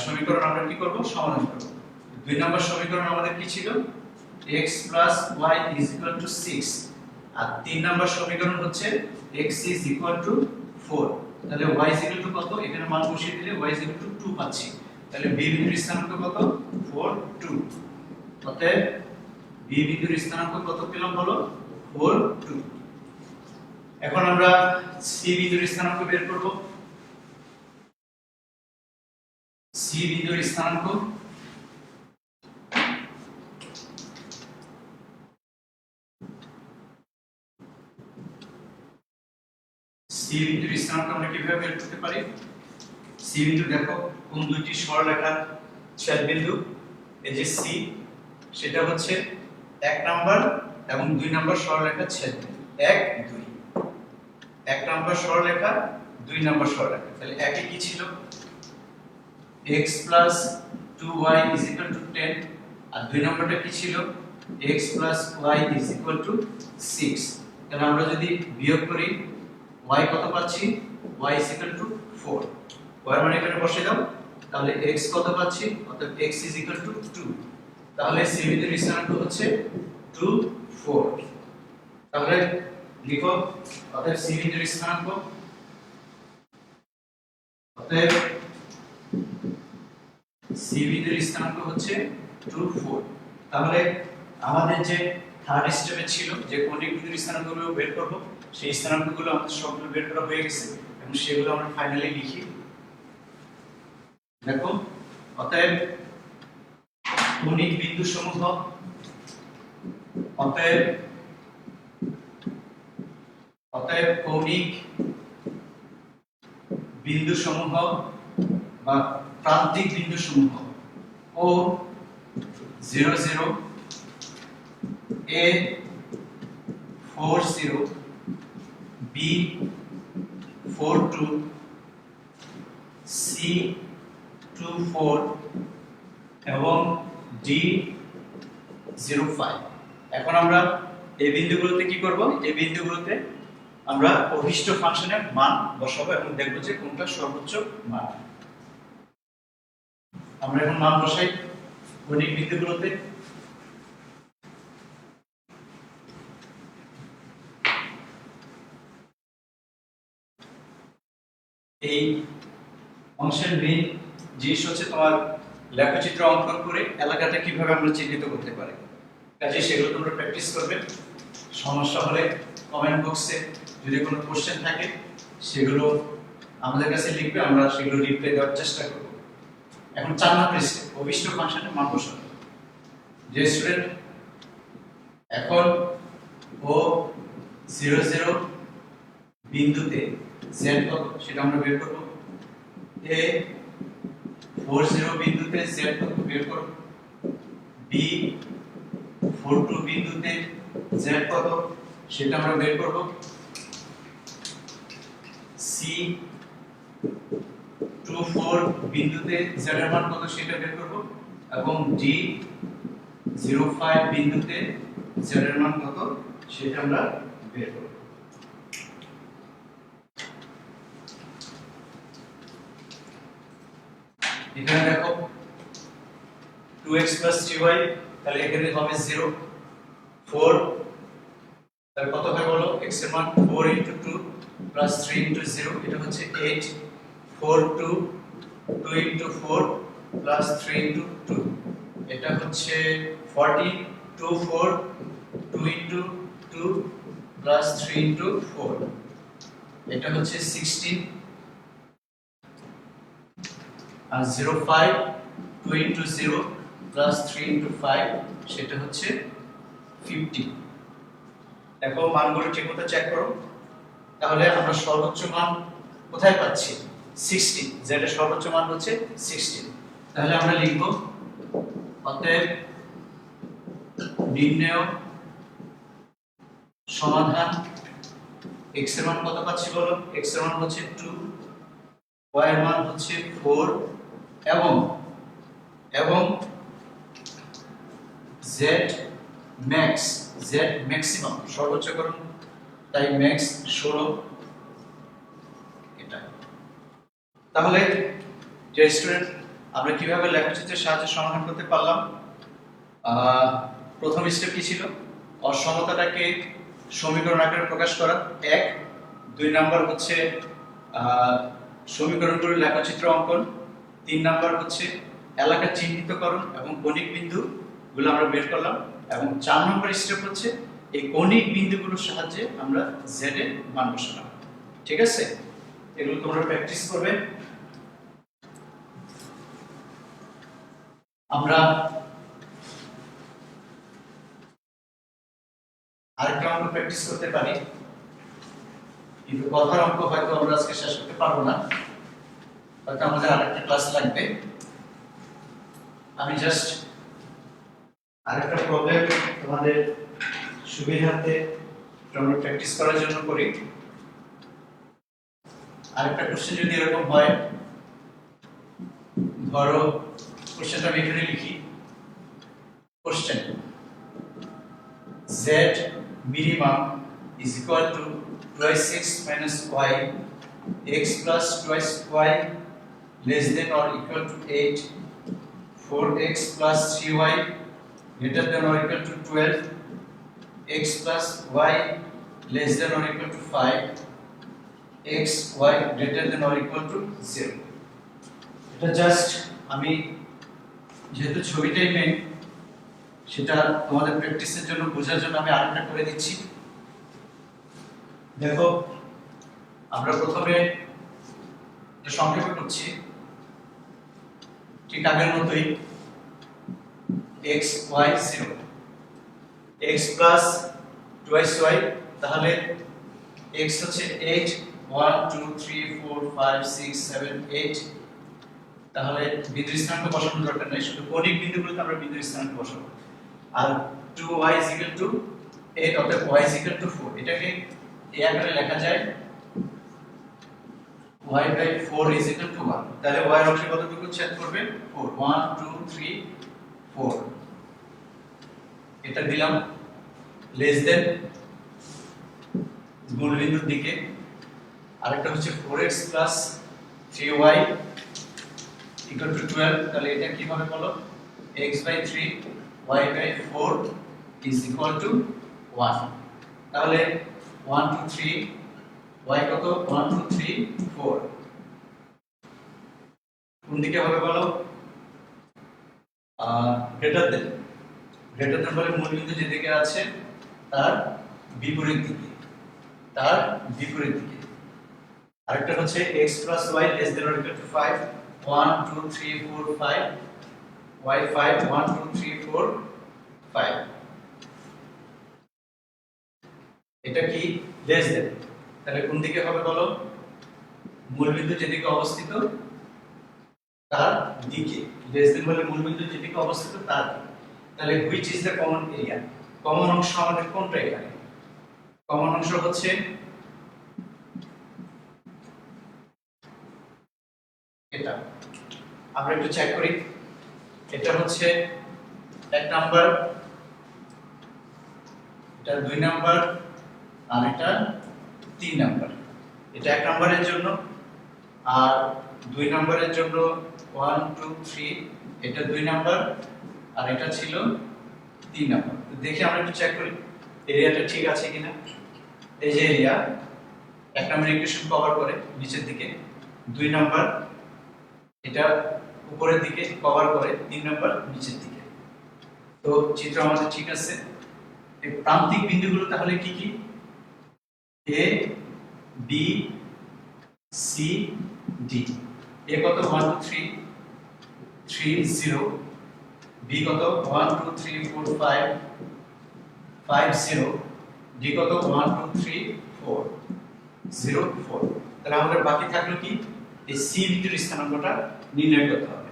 সমীকরণ আমরা কি করব, সমাধান করব। 2 নাম্বার সমীকরণ আমাদের কি ছিল, x + y = 6, আর 3 নাম্বার সমীকরণ হচ্ছে x = 4। তাহলে y = কত, এখানে মান বসিয়ে দিলে y = 2 পাচ্ছি। তাহলে b বিন্দুর স্থানাঙ্ক কত, 4 2। অতএব b বিন্দুর স্থানাঙ্ক কত পেলাম হলো 4 2। এখন আমরা c বিন্দুর স্থানাঙ্ক বের করব। c বিন্দুর স্থানাঙ্ক সি বিন্দুর স্থানাঙ্ক আমরা কিভাবে বের করতে পারি। সি বিন্দু দেখো কোন দুইটি সরলরেখার ছেদবিন্দু এই যে সি সেটা হচ্ছে 1 নাম্বার এবং 2 নাম্বার সরলরেখার ছেদবিন্দু 1 2 1 নাম্বার সরলরেখা 2 নাম্বার সরলরেখা তাহলে একে কি ছিল x 2y 10 আর 2 নম্বরটা কি ছিল x y 6 তাহলে আমরা যদি বিয়োগ করি y কত পাচ্ছি y 4 y মানে এখানে বসে দাও তাহলে x কত পাচ্ছি অর্থাৎ x 2 তাহলে c বিন্দুর স্থানাঙ্ক হচ্ছে 2 4 তাহলে লিখো অতএব c বিন্দুর স্থানাঙ্ক অতএব c বিন্দুর স্থানাঙ্ক হচ্ছে 2 4 তাহলে আমাদের যে থার্ড স্টেপে ছিল যে কৌণিক বিন্দুর স্থানাঙ্কগুলো বের করব সেই স্থানাঙ্কগুলো আমাদের সবগুলো বের করা হয়ে গেছে এবং সেগুলো আমরা ফাইনালি লিখি দেখো অতএব কৌণিক বিন্দু সমূহ অতএব কৌণিক বিন্দু সমূহ বা প্রান্তিক বিন্দু সমূহ ও 0 0 a 4 0 b 4 2 c 2 4 এবং d 0 5 এখন আমরা এই বিন্দুগুলোতে কি করব এই বিন্দুগুলোতে আমরা অভিষ্ট ফাংশনের মান বসাবো এবং দেখব যে কোনটা সর্বোচ্চ মান আমরা এখন মান বসাই কৌণিক বিন্দুগুলোতে এই অংশের মেইন জিনিস হচ্ছে তোমার লেখচিত্র অঙ্কন করে এলাকাটা কিভাবে আমরা চিহ্নিত করতে পারি কাজে সেগুলো তোমরা প্র্যাকটিস করবে সমস্যা হলে কমেন্ট বক্সে যদি কোনো কোশ্চেন থাকে সেগুলো আমাদের কাছে লিখবে আমরা সেগুলো রিপ্লাই দেওয়ার চেষ্টা করব এখন 4 নম্বর স্টেপ অভিষ্ট ফাংশনের মান বসানো যে স্টুডেন্ট এখন ও 0 0 বিন্দুতে z কত সেটা আমরা বের করব a 4 0 বিন্দুতে z কত বের করব b 4 2 বিন্দুতে z কত সেটা আমরা বের করব c 2 4 বিন্দুতে z এর মান কত সেটা বের করব এবং d 0 5 বিন্দুতে z এর মান কত সেটা আমরা বের করব এখানে দেখো 2x 3y তাহলে এখানে হবে 0 4 তাহলে কত হয় বলো x এর মান 4 2 3 0 এটা হচ্ছে 8 4 2 2 4 3 2 এটা হচ্ছে 40 2 4 2 2 3 4 এটা হচ্ছে 16 আর 0 5 2 0 3 5 সেটা হচ্ছে 50 দেখো মানগুলো ঠিকমতো চেক করো তাহলে আমরা সর্বোচ্চ মান কোথায় পাচ্ছি 16 z এর সর্বোচ্চ মান হচ্ছে 16 তাহলে আমরা লিখব অতএব নির্ণেয় সমাধান x এর মান কত পাচ্ছি বলো x এর মান হচ্ছে 2 y এর মান হচ্ছে 4 এবং z ম্যাক্সিমাম সর্বোচ্চ করুন তাই ম্যাক্স 16 এটা তাহলে যে স্টুডেন্ট আমরা কিভাবে লেখচিত্রের সাহায্যে সমাধান করতে পারলাম প্রথম স্টেপ কি ছিল অসমতাটাকে সমীকরণ আকারে প্রকাশ করা 1 2 নাম্বার হচ্ছে সমীকরণগুলোর লেখচিত্র অঙ্কন 3 নাম্বার হচ্ছে এলাকা চিহ্নিতকরণ এবং কৌণিক বিন্দুগুলো আমরা বের করলাম এবং 4 নম্বর স্টেপ হচ্ছে এই কৌণিক বিন্দুগুলোর সাহায্যে আমরা z এর মান বসালাম ঠিক আছে এগুলো তোমরা প্র্যাকটিস করবে আমরা আরেকটা অঙ্ক প্র্যাকটিস করতে পারি কিন্তু কথার অঙ্ক হয়তো আমরা আজকে শেষ করতে পারবো না হয়তো আমাদের আরেকটা ক্লাস লাগবে আমি জাস্ট আরেকটা প্রবলেম তোমাদের সুবিধার্থে আমরা প্র্যাকটিস করার জন্য করি। আরেকটা কোশ্চেন যদি এরকম হয়, ধরো কোশ্চেনটা আমি এখানে লিখি, question z minimum is equal to twice x minus y, x plus twice y less than or equal to 8, 4x plus 3y greater than or equal to 12, x plus y less than or equal to 5, x y greater than or equal to 0. এটা just আমি যেহেতু ছবিটাই main, সেটা তোমাদের প্র্যাকটিসের জন্য বোঝার জন্য আমি আরেকটা করে দিচ্ছি। দেখো আমরা প্রথমে সংক্ষেপে করছি, ঠিক আগের মতোই x y 0, x plus twice y, তাহলে x হচ্ছে 8, 1 2 3 4 5 6 7 8, তাহলে বিন্দু স্থানাঙ্ক বসানোর দরকার নেই, শুধু কৌণিক বিন্দুগুলোতে আমরা বিন্দু স্থানাঙ্ক বসাবো। আর 2y = 8 অর্থাৎ y = 4, এটাকে এই আকারে লেখা যায় y/4 = 1। তাহলে y এর অংশে কতটুকু ছেদ করবে? 4, 1 2 3 4, এটা দিলাম লেস দেন মূলবিন্দুর দিকে। আরেকটা হচ্ছে 4x plus 3y = 12, তাহলে এটা কিভাবে বলো? x/3 y/4 = 1। তাহলে 1 2 3 y কত? 1 2 3 4, কোন দিকে হবে বলো? গ্রেটার দেন বলে মূলবিন্দু যেদিকে আছে তার বিপরীত দিকে, আরেকটা হচ্ছে x plus y less than or equal to 5, 1 2 3 4 5, y 5 1 2 3 4 5, এটা কি? Less than. তাহলে কোন দিকে হবে বলো? মূলবিন্দু যেদিকে অবস্থিত তার দিকে, লেস দেন বলে মূলবিন্দু যেদিকে অবস্থিত তার দিকে। তাহলে which is the common area? Common অংশ আমাদের কোনটা? এখানে কমন অংশ হচ্ছে এটা। আমরা একটু চেক করি, এটা হচ্ছে 1 নাম্বার, এটা 2 নাম্বার, আর এটা 3 নাম্বার। এটা 1 নাম্বারের জন্য, আর 2 নাম্বারের জন্য 1 2 3, এটা 2 নাম্বার, আর এটা ছিল 3 নাম্বার। তো দেখি আমরা একটু চেক করি এরিয়াটা ঠিক আছে কিনা। এই যে এরিয়া 1 নাম্বার ইকুয়েশন কভার করে নিচের দিকে, 2 নাম্বার এটা উপরের দিকে কভার করে, 3 নাম্বার নিচের দিকে। তো চিত্র আমাদের ঠিক আছে। এই প্রান্তিক বিন্দুগুলো তাহলে কি কি? A B C D। A কত? 1 2 3 3 0, B কত? 1 2 3 4 5 5 0, D কত? 1 2 3 4 0 4। তাহলে আমাদের বাকি থাকলো কি? এই C বিন্দুর স্থানাঙ্কটা নির্ণয় করতে হবে।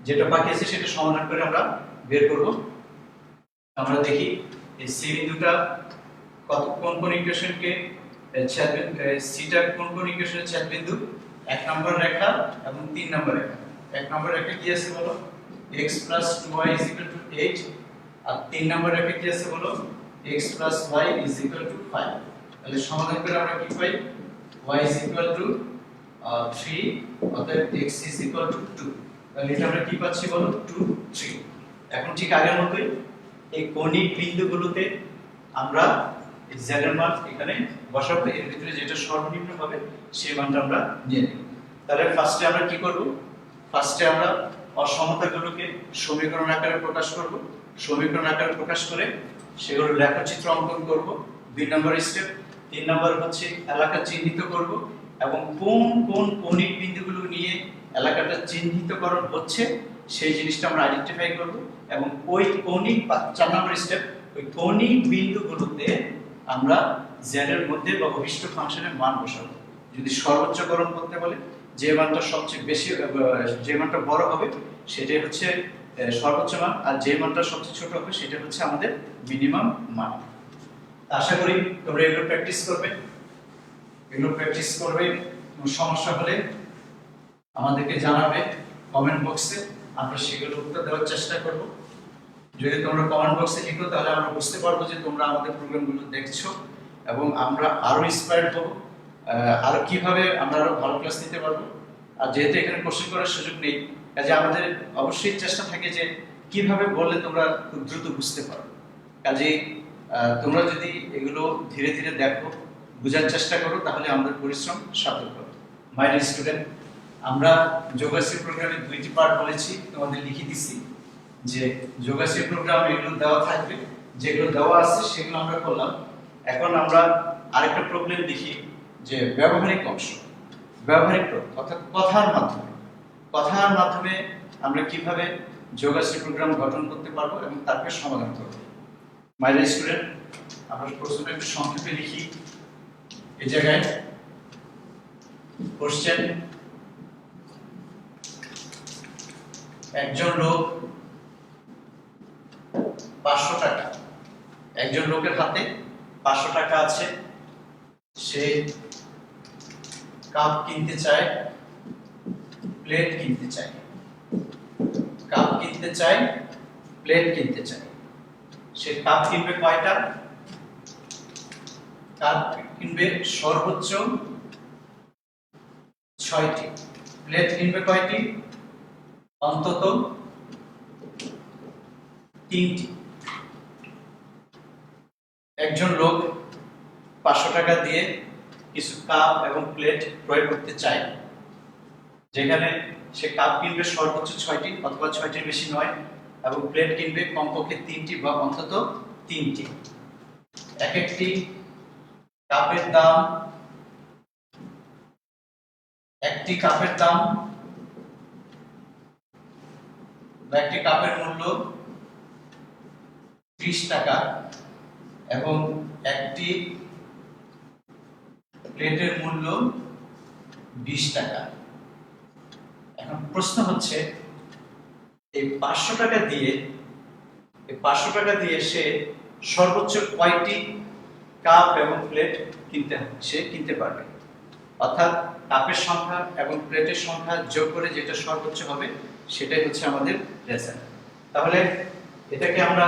যেটা বাকি আছে সেটা সমাধান করে আমরা বের করব। আমরা দেখি এই C বিন্দুটা কোন ইকুয়েশনকে ছেদবিন্দু, সিটা কোন ইকুয়েশনের ছেদবিন্দু? 1 নম্বর রেখা এবং 3 নম্বর রেখা। 1 নম্বর রেখা কি আছে বলো? x plus 2y = 8, আর 3 নম্বর রেখা কি আছে বলো? x plus y = 5। তাহলে সমাধান করে আমরা কি পাই? y = 3 অর্থাৎ x = 2। তাহলে এটা আমরা কি পাচ্ছি বলো? 2 3। এখন ঠিক আগের মতোই এই কোণিক বিন্দুগুলোতে আমরা এই z এর মান এখানে বসাবো, এর ভিতরে যেটা সর্বনিম্ন হবে সেই মানটা আমরা নিয়ে নেব। তাহলে ফার্স্টে আমরা কি করব? ফার্স্টে আমরা অসমতাগুলোকে সমীকরণ আকারে প্রকাশ করব। সমীকরণ আকারে প্রকাশ করে সেগুলো রেখাচিত্র অঙ্কন করব 2 নম্বর স্টেপ। 3 নম্বর হচ্ছে এলাকা চিহ্নিত করব এবং কোন কোন কোণিক বিন্দুগুলো নিয়ে এলাকাটা চিহ্নিতকরণ হচ্ছে সেই জিনিসটা আমরা আইডেন্টিফাই করব এবং ওই কৌণিক 4 নম্বর স্টেপ, ওই কৌণিক বিন্দুগুলোতে আমরা z এর মধ্যে বা অভিষ্ট ফাংশনের মান বসাবো। যদি সর্বোচ্চকরণ করতে বলে যে মানটা সবচেয়ে বেশি, যে মানটা বড় হবে সেটাই হচ্ছে সর্বোচ্চ মান, আর যে মানটা সবচেয়ে ছোট হবে সেটা হচ্ছে আমাদের মিনিমাম মান। আশা করি তোমরা এগুলো প্র্যাকটিস করবে। সমস্যা হলে আমাদেরকে জানাবে কমেন্ট বক্সে, আমরা সেগুলো উত্তর দেওয়ার চেষ্টা করব। যদি তোমরা কমেন্ট বক্সে লিখো তাহলে আমরা বুঝতে পারবো যে তোমরা আমাদের প্রোগ্রামগুলো দেখছো, এবং আমরা আরো ইন্সপায়ার্ড হব, আরো কিভাবে আমরা আরো ভালো ক্লাস নিতে পারবো। আর যেহেতু এখানে কোশ্চেন করার সুযোগ নেই, কাজে আমাদের অবশ্যই চেষ্টা থাকে যে কিভাবে বললে তোমরা খুব দ্রুত বুঝতে পারো। কাজে তোমরা যদি এগুলো ধীরে ধীরে দেখো, বোঝার চেষ্টা করো, তাহলে আমাদের পরিশ্রম সার্থক হবে। মাই ডিয়ার স্টুডেন্ট, আমরা যোগাশ্রী প্রোগ্রামে 2টি পার্ট বলেছি, তোমাদের লিখে দিছি যে যোগাশ্রী প্রোগ্রাম এগুলো দেওয়া থাকবে, যেগুলো দেওয়া আছে সেগুলো আমরা করলাম। এখন আমরা আরেকটা প্রবলেম দেখি যে ব্যবহারিক অংশ, ব্যবহারিক অর্থাৎ কথার মাধ্যমে আমরা কিভাবে যোগাশ্রী প্রোগ্রাম গঠন করতে পারবো এবং তারপরে সমাধান করবো। মাই ডিয়ার স্টুডেন্ট, আমরা প্রশ্নটা একটু সংক্ষেপে লিখি। এই জায়গায় কোশ্চেন, একজন লোক 500 টাকা, একজন লোকের হাতে 500 টাকা আছে, সে কাপ কিনতে চায়, প্লেট কিনতে চায়, কাপ কিনতে চায়, প্লেট কিনতে চায়। সে কাপ কিনবে কয়টা? কাপ কিনবে সর্বোচ্চ 6টি। প্লেট কিনবে কয়টি? অন্তত 3টি। একজন লোক 500 টাকা দিয়ে কিছু কাপ এবং প্লেট ক্রয় করতে চায়, যেখানে সে কাপ কিনবে সর্বোচ্চ 6টি অথবা 6টির বেশি নয়, এবং প্লেট কিনবে কমপক্ষে 3টি বা অন্তত 3টি। এক একটি কাপের দাম, একটি কাপের দাম বা একটি কাপের মূল্য 30 টাকা এবং একটি প্লেটের মূল্য 20 টাকা। এখন প্রশ্ন হচ্ছে এই 500 টাকা দিয়ে সে সর্বোচ্চ কয়টি কাপ এবং প্লেট কিনতে পারবে? অর্থাৎ কাপের সংখ্যা এবং প্লেটের সংখ্যা যোগ করে যেটা সর্বোচ্চ হবে সেটাই হচ্ছে আমাদের রেজাল্ট। তাহলে এটাকে আমরা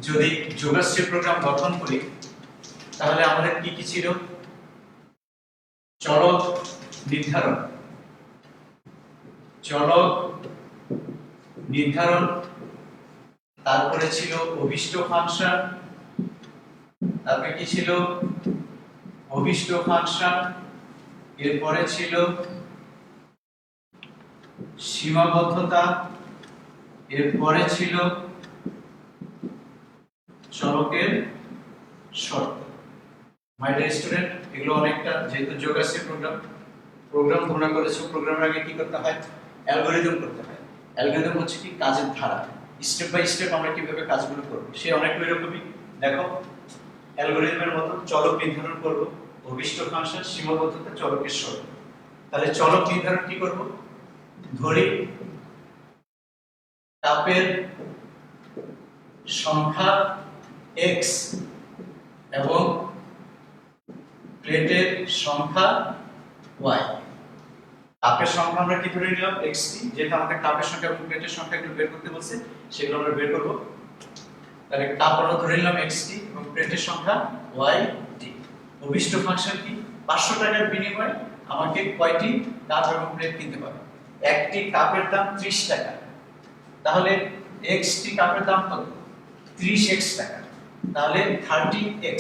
যদি যোগাশ্রী প্রোগ্রাম গঠন করি তাহলে আমাদের কি কি ছিল? চলক নির্ধারণ, তারপরে ছিল অভিষ্ট ফাংশন, তারপরে কি ছিল? অভিষ্ট ফাংশন, এরপরে ছিল সীমাবদ্ধতা, এরপরে ছিল চলকের শর্ত। মাই ডিয়ার স্টুডেন্ট, এগুলো অনেকটা, যেহেতু যোগাশ্রী প্রোগ্রাম তোমরা করেছো, প্রোগ্রামের আগে কি করতে হয়? অ্যালগরিদম করতে হয়। অ্যালগরিদম হচ্ছে কি? কাজের ধারা, স্টেপ বাই স্টেপ আমরা কিভাবে কাজগুলো করব সে অনেকটা এরকমই। দেখো, অ্যালগরিদমের মতো চলক নির্ধারণ করব, অভিষ্ট ফাংশন, সীমাবদ্ধতা, চলকের শর্ত। তাহলে চলক নির্ধারণ কি করব? ধরি কাপের সংখ্যা x এবং প্লেটের সংখ্যা y। কাপের সংখ্যা আমরা কি ধরে নিলাম? xt, যেটা আমাদের কাপের সংখ্যা এবং প্লেটের সংখ্যা এগুলো বের করতে বলছে, সেগুলো আমরা বের করব। তাহলে কাপ আমরা ধরে নিলাম xt এবং প্লেটের সংখ্যা yt। অভিষ্ট ফাংশন কি? 500 টাকার বিনিময়ে আমাকে কয়টি কাপ এবং প্লেট কিনতে পারবে? একটি কাপের দাম 30 টাকা, তাহলে xt কাপের দাম কত? 30x টাকা, তাহলে 30x।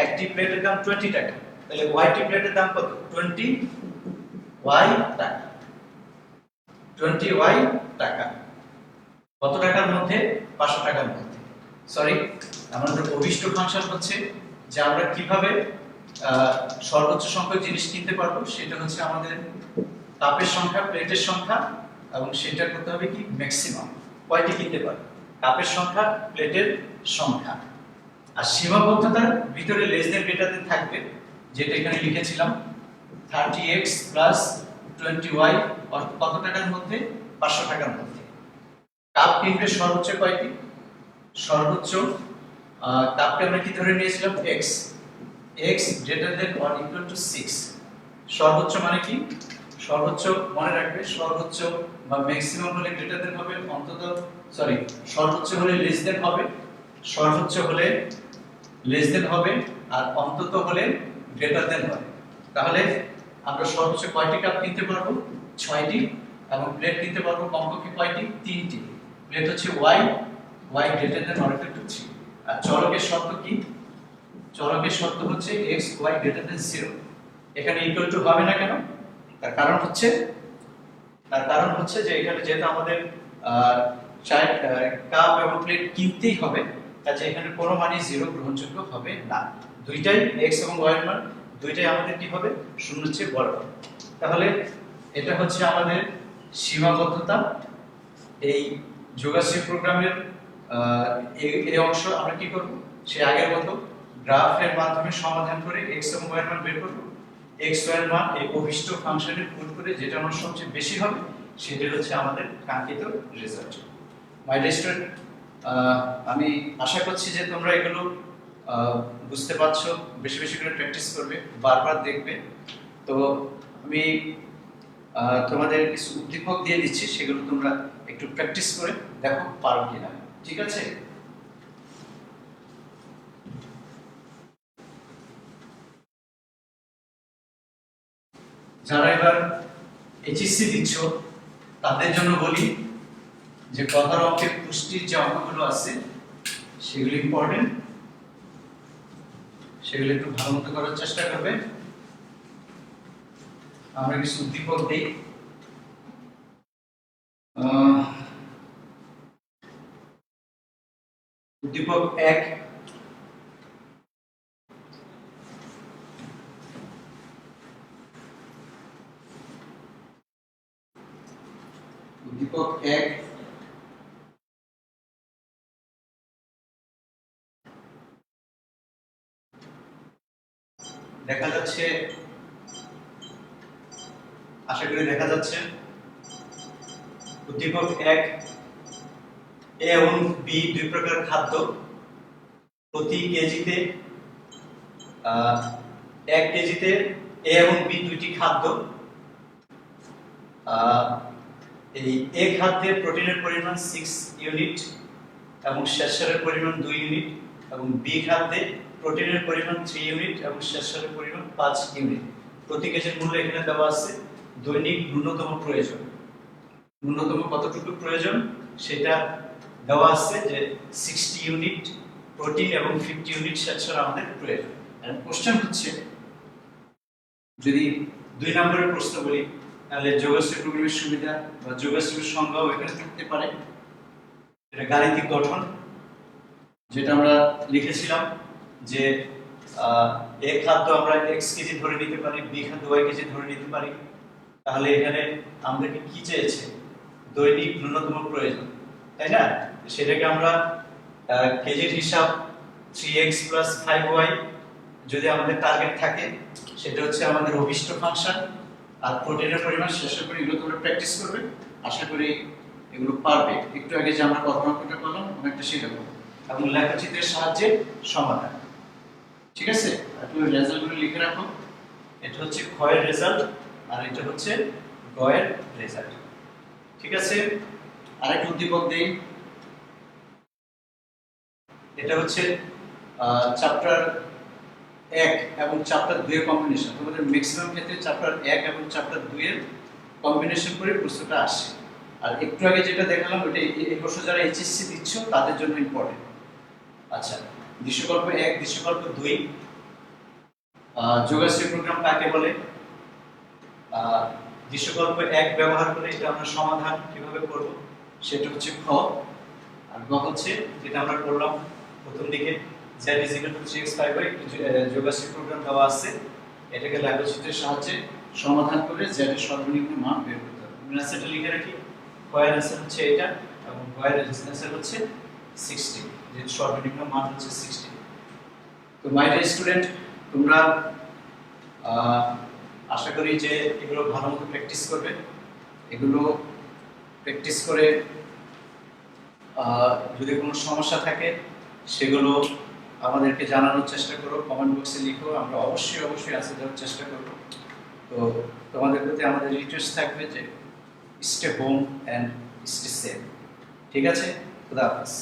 একটি প্লেটের দাম 20 টাকা, তাহলে yt প্লেটের দাম কত? 20y টাকা। 20y টাকা কত টাকার মধ্যে? 500 টাকার মধ্যে। সরি, আমাদের অভিষ্ট ফাংশন হচ্ছে যে আমরা কিভাবে সর্বোচ্চ সংখ্যক জিনিস কিনতে পারবো, সেটা হচ্ছে আমাদের কাপের সংখ্যা, প্লেটের সংখ্যা, এবং সেটা করতে হবে কি? ম্যাক্সিমাম কয়টি কিনতে পারবো? কাপের সংখ্যা, প্লেটের সংখ্যা। আর সীমাবদ্ধতার ভিতরে লেস দেন গ্রেটার দেন থাকবে, যেটা এখানে লিখেছিলাম 30x + 20y কত টাকার মধ্যে? 500 টাকার মধ্যে। কাপ কিনবে সর্বোচ্চ কয়টি? সর্বোচ্চ কাপকে আমরা কি ধরে নিয়েছিলাম? x greater than or equal to 6। সর্বোচ্চ মানে কি? সর্বোচ্চ মনে রাখবে, সর্বোচ্চ বা ম্যাক্সিমাম হলে গ্রেটার দেন হবে, সর্বোচ্চ হলে লেস দেন হবে, সর্বোচ্চ হলে লেস দেন হবে, আর অন্তত হলে গ্রেটার দেন হবে। তাহলে আমরা সর্বোচ্চ কয়টি কাপ কিনতে পারবো? 6টি। এবং প্লেট কিনতে পারবো কমপক্ষে কয়টি? 3টি। প্লেট হচ্ছে y greater than or equal to 3। আর চলকের শর্ত কি? চলকের শর্ত হচ্ছে x y greater than 0। এখানে ইকুয়াল টু হবে না কেন? তার কারণ হচ্ছে যে এখানে যেহেতু আমাদের কাপ এবং প্লেট কিনতেই হবে, কাজে এখানে কোনো মানই 0 গ্রহণযোগ্য হবে না। দুইটাই x এবং y এর মান দুইটাই আমাদের কি হবে? শূন্যের চেয়ে বড়। তাহলে এটা হচ্ছে আমাদের সীমাবদ্ধতা। এই যোগাশ্রী প্রোগ্রামের এই অংশ আমরা কি করব? সে আগের মতো গ্রাফের মাধ্যমে সমাধান করে x এবং y এর মান বের করব। x y এর মান এই অভিষ্ট ফাংশনে পুট করে যেটা আমার সবচেয়ে বেশি হবে সেটা হচ্ছে আমাদের কাঙ্ক্ষিত রেজাল্ট। মাই ডিয়ার স্টুডেন্ট, আমি আশা করছি যে তোমরা এগুলো বুঝতে পারছো, বেশি বেশি করে প্র্যাকটিস করবে, বারবার দেখবে। তো আমি তোমাদের কিছু উদ্দীপক দিয়ে দিচ্ছি, সেগুলো তোমরা একটু প্র্যাকটিস করে দেখো পারো কিনা। ঠিক আছে? যারা এবার এইচএসসি দিচ্ছ তাদের জন্য বলি যে কথার অঙ্কের পুষ্টির যে অঙ্কগুলো আছে সেগুলো ইম্পর্টেন্ট, সেগুলো একটু ভালো মতো করার চেষ্টা করবে। আমরা কিছু উদ্দীপক দিই। উদ্দীপক 1, উদ্দীপক 1 দেখা যাচ্ছে, আশা করি দেখা যাচ্ছে। উদ্দীপক 1, এ এবং বি দুই প্রকার খাদ্য, প্রতি কেজিতে 1 কেজিতে এ এবং বি দুইটি খাদ্য। এই এ খাদ্যে প্রোটিনের পরিমাণ 6 ইউনিট এবং শ্বেতসারের পরিমাণ 2 ইউনিট, এবং বি খাদ্যে প্রোটিনের পরিমাণ 3 ইউনিট এবং শ্বেতসারের পরিমাণ 5 ইউনিট। প্রতি কেজির মূল্য এখানে দেওয়া আছে। দৈনিক ন্যূনতম প্রয়োজন, ন্যূনতম কতটুকু প্রয়োজন সেটা দেওয়া আছে যে 60 ইউনিট প্রোটিন এবং 50 ইউনিট শ্বেতসার আমাদের প্রয়োজন। এন্ড কোশ্চেন হচ্ছে, যদি 2 নম্বরের প্রশ্ন বলি তাহলে যোগাশ্রী প্রোগ্রামের সুবিধা বা যোগাশ্রীর সংজ্ঞাও এখানে থাকতে পারে। এটা গাণিতিক গঠন, যেটা আমরা লিখেছিলাম যে এ খাদ্য আমরা x কেজি ধরে নিতে পারি, বি খাদ্য y কেজি ধরে নিতে পারি। তাহলে এখানে আমাদেরকে কি চেয়েছে? দৈনিক ন্যূনতম প্রয়োজন, তাই না? সেটাকে আমরা কেজির হিসাব 3x + 5y যদি আমাদের টার্গেট থাকে, সেটা হচ্ছে আমাদের অভিষ্ট ফাংশন। আর প্রোটিনের পরিমাণ শেষ করে এগুলো তোমরা প্র্যাকটিস করবে, আশা করি এগুলো পারবে। একটু আগে যে আমরা কথাটা বললাম অনেকটা সেরকম, এবং লেখচিত্রের সাহায্যে সমাধান। ঠিক আছে? একটু রেজাল্টগুলো লিখে রাখো। এটা হচ্ছে খ এর রেজাল্ট আর এটা হচ্ছে গ এর রেজাল্ট। ঠিক আছে? আরেকটা উদ্দীপক দেই। এটা হচ্ছে চ্যাপ্টার 1 এবং চ্যাপ্টার 2 এর কম্বিনেশন। তোমাদের ম্যাক্সিমাম ক্ষেত্রে চ্যাপ্টার 1 এবং চ্যাপ্টার 2 এর কম্বিনেশন করে প্রশ্নটা আসে। আর একটু আগে যেটা দেখালাম ওটা এই বছর যারা এইচএসসি দিচ্ছ তাদের জন্য ইম্পর্টেন্ট। আচ্ছা, দৃশ্যকল্প 1, দৃশ্যকল্প 2, যোগাশ্রী প্রোগ্রাম কাকে বলে? দৃশ্যকল্প 1 ব্যবহার করে এটা আমরা সমাধান কিভাবে করব সেটা হচ্ছে খ, আর গ হচ্ছে যেটা আমরা করলাম প্রথম দিকে z = 3x5y যোগাশ্রী প্রোগ্রাম দেওয়া আছে, এটাকে লেখচিত্রের সাহায্যে সমাধান করে z এর সর্বনিম্ন মান বের করতে হবে। আমি সেটা লিখে রাখি। খ এর आंसर হচ্ছে এটা এবং গ এর आंसर হচ্ছে 60, যে সর্বনিম্ন মান হচ্ছে 60। তো মাই ডিয়ার স্টুডেন্ট, তোমরা আশা করি যে এগুলো ভালো মতো প্র্যাকটিস করবে। এগুলো প্র্যাকটিস করে যদি কোনো সমস্যা থাকে সেগুলো আমাদেরকে জানানোর চেষ্টা করো, কমেন্ট বক্সে লিখো, আমরা অবশ্যই আনসার দেওয়ার চেষ্টা করব। তো তোমাদের প্রতি আমাদের রিকোয়েস্ট থাকবে যে stay home and stay safe. ঠিক আছে, খুদা হাফেজ।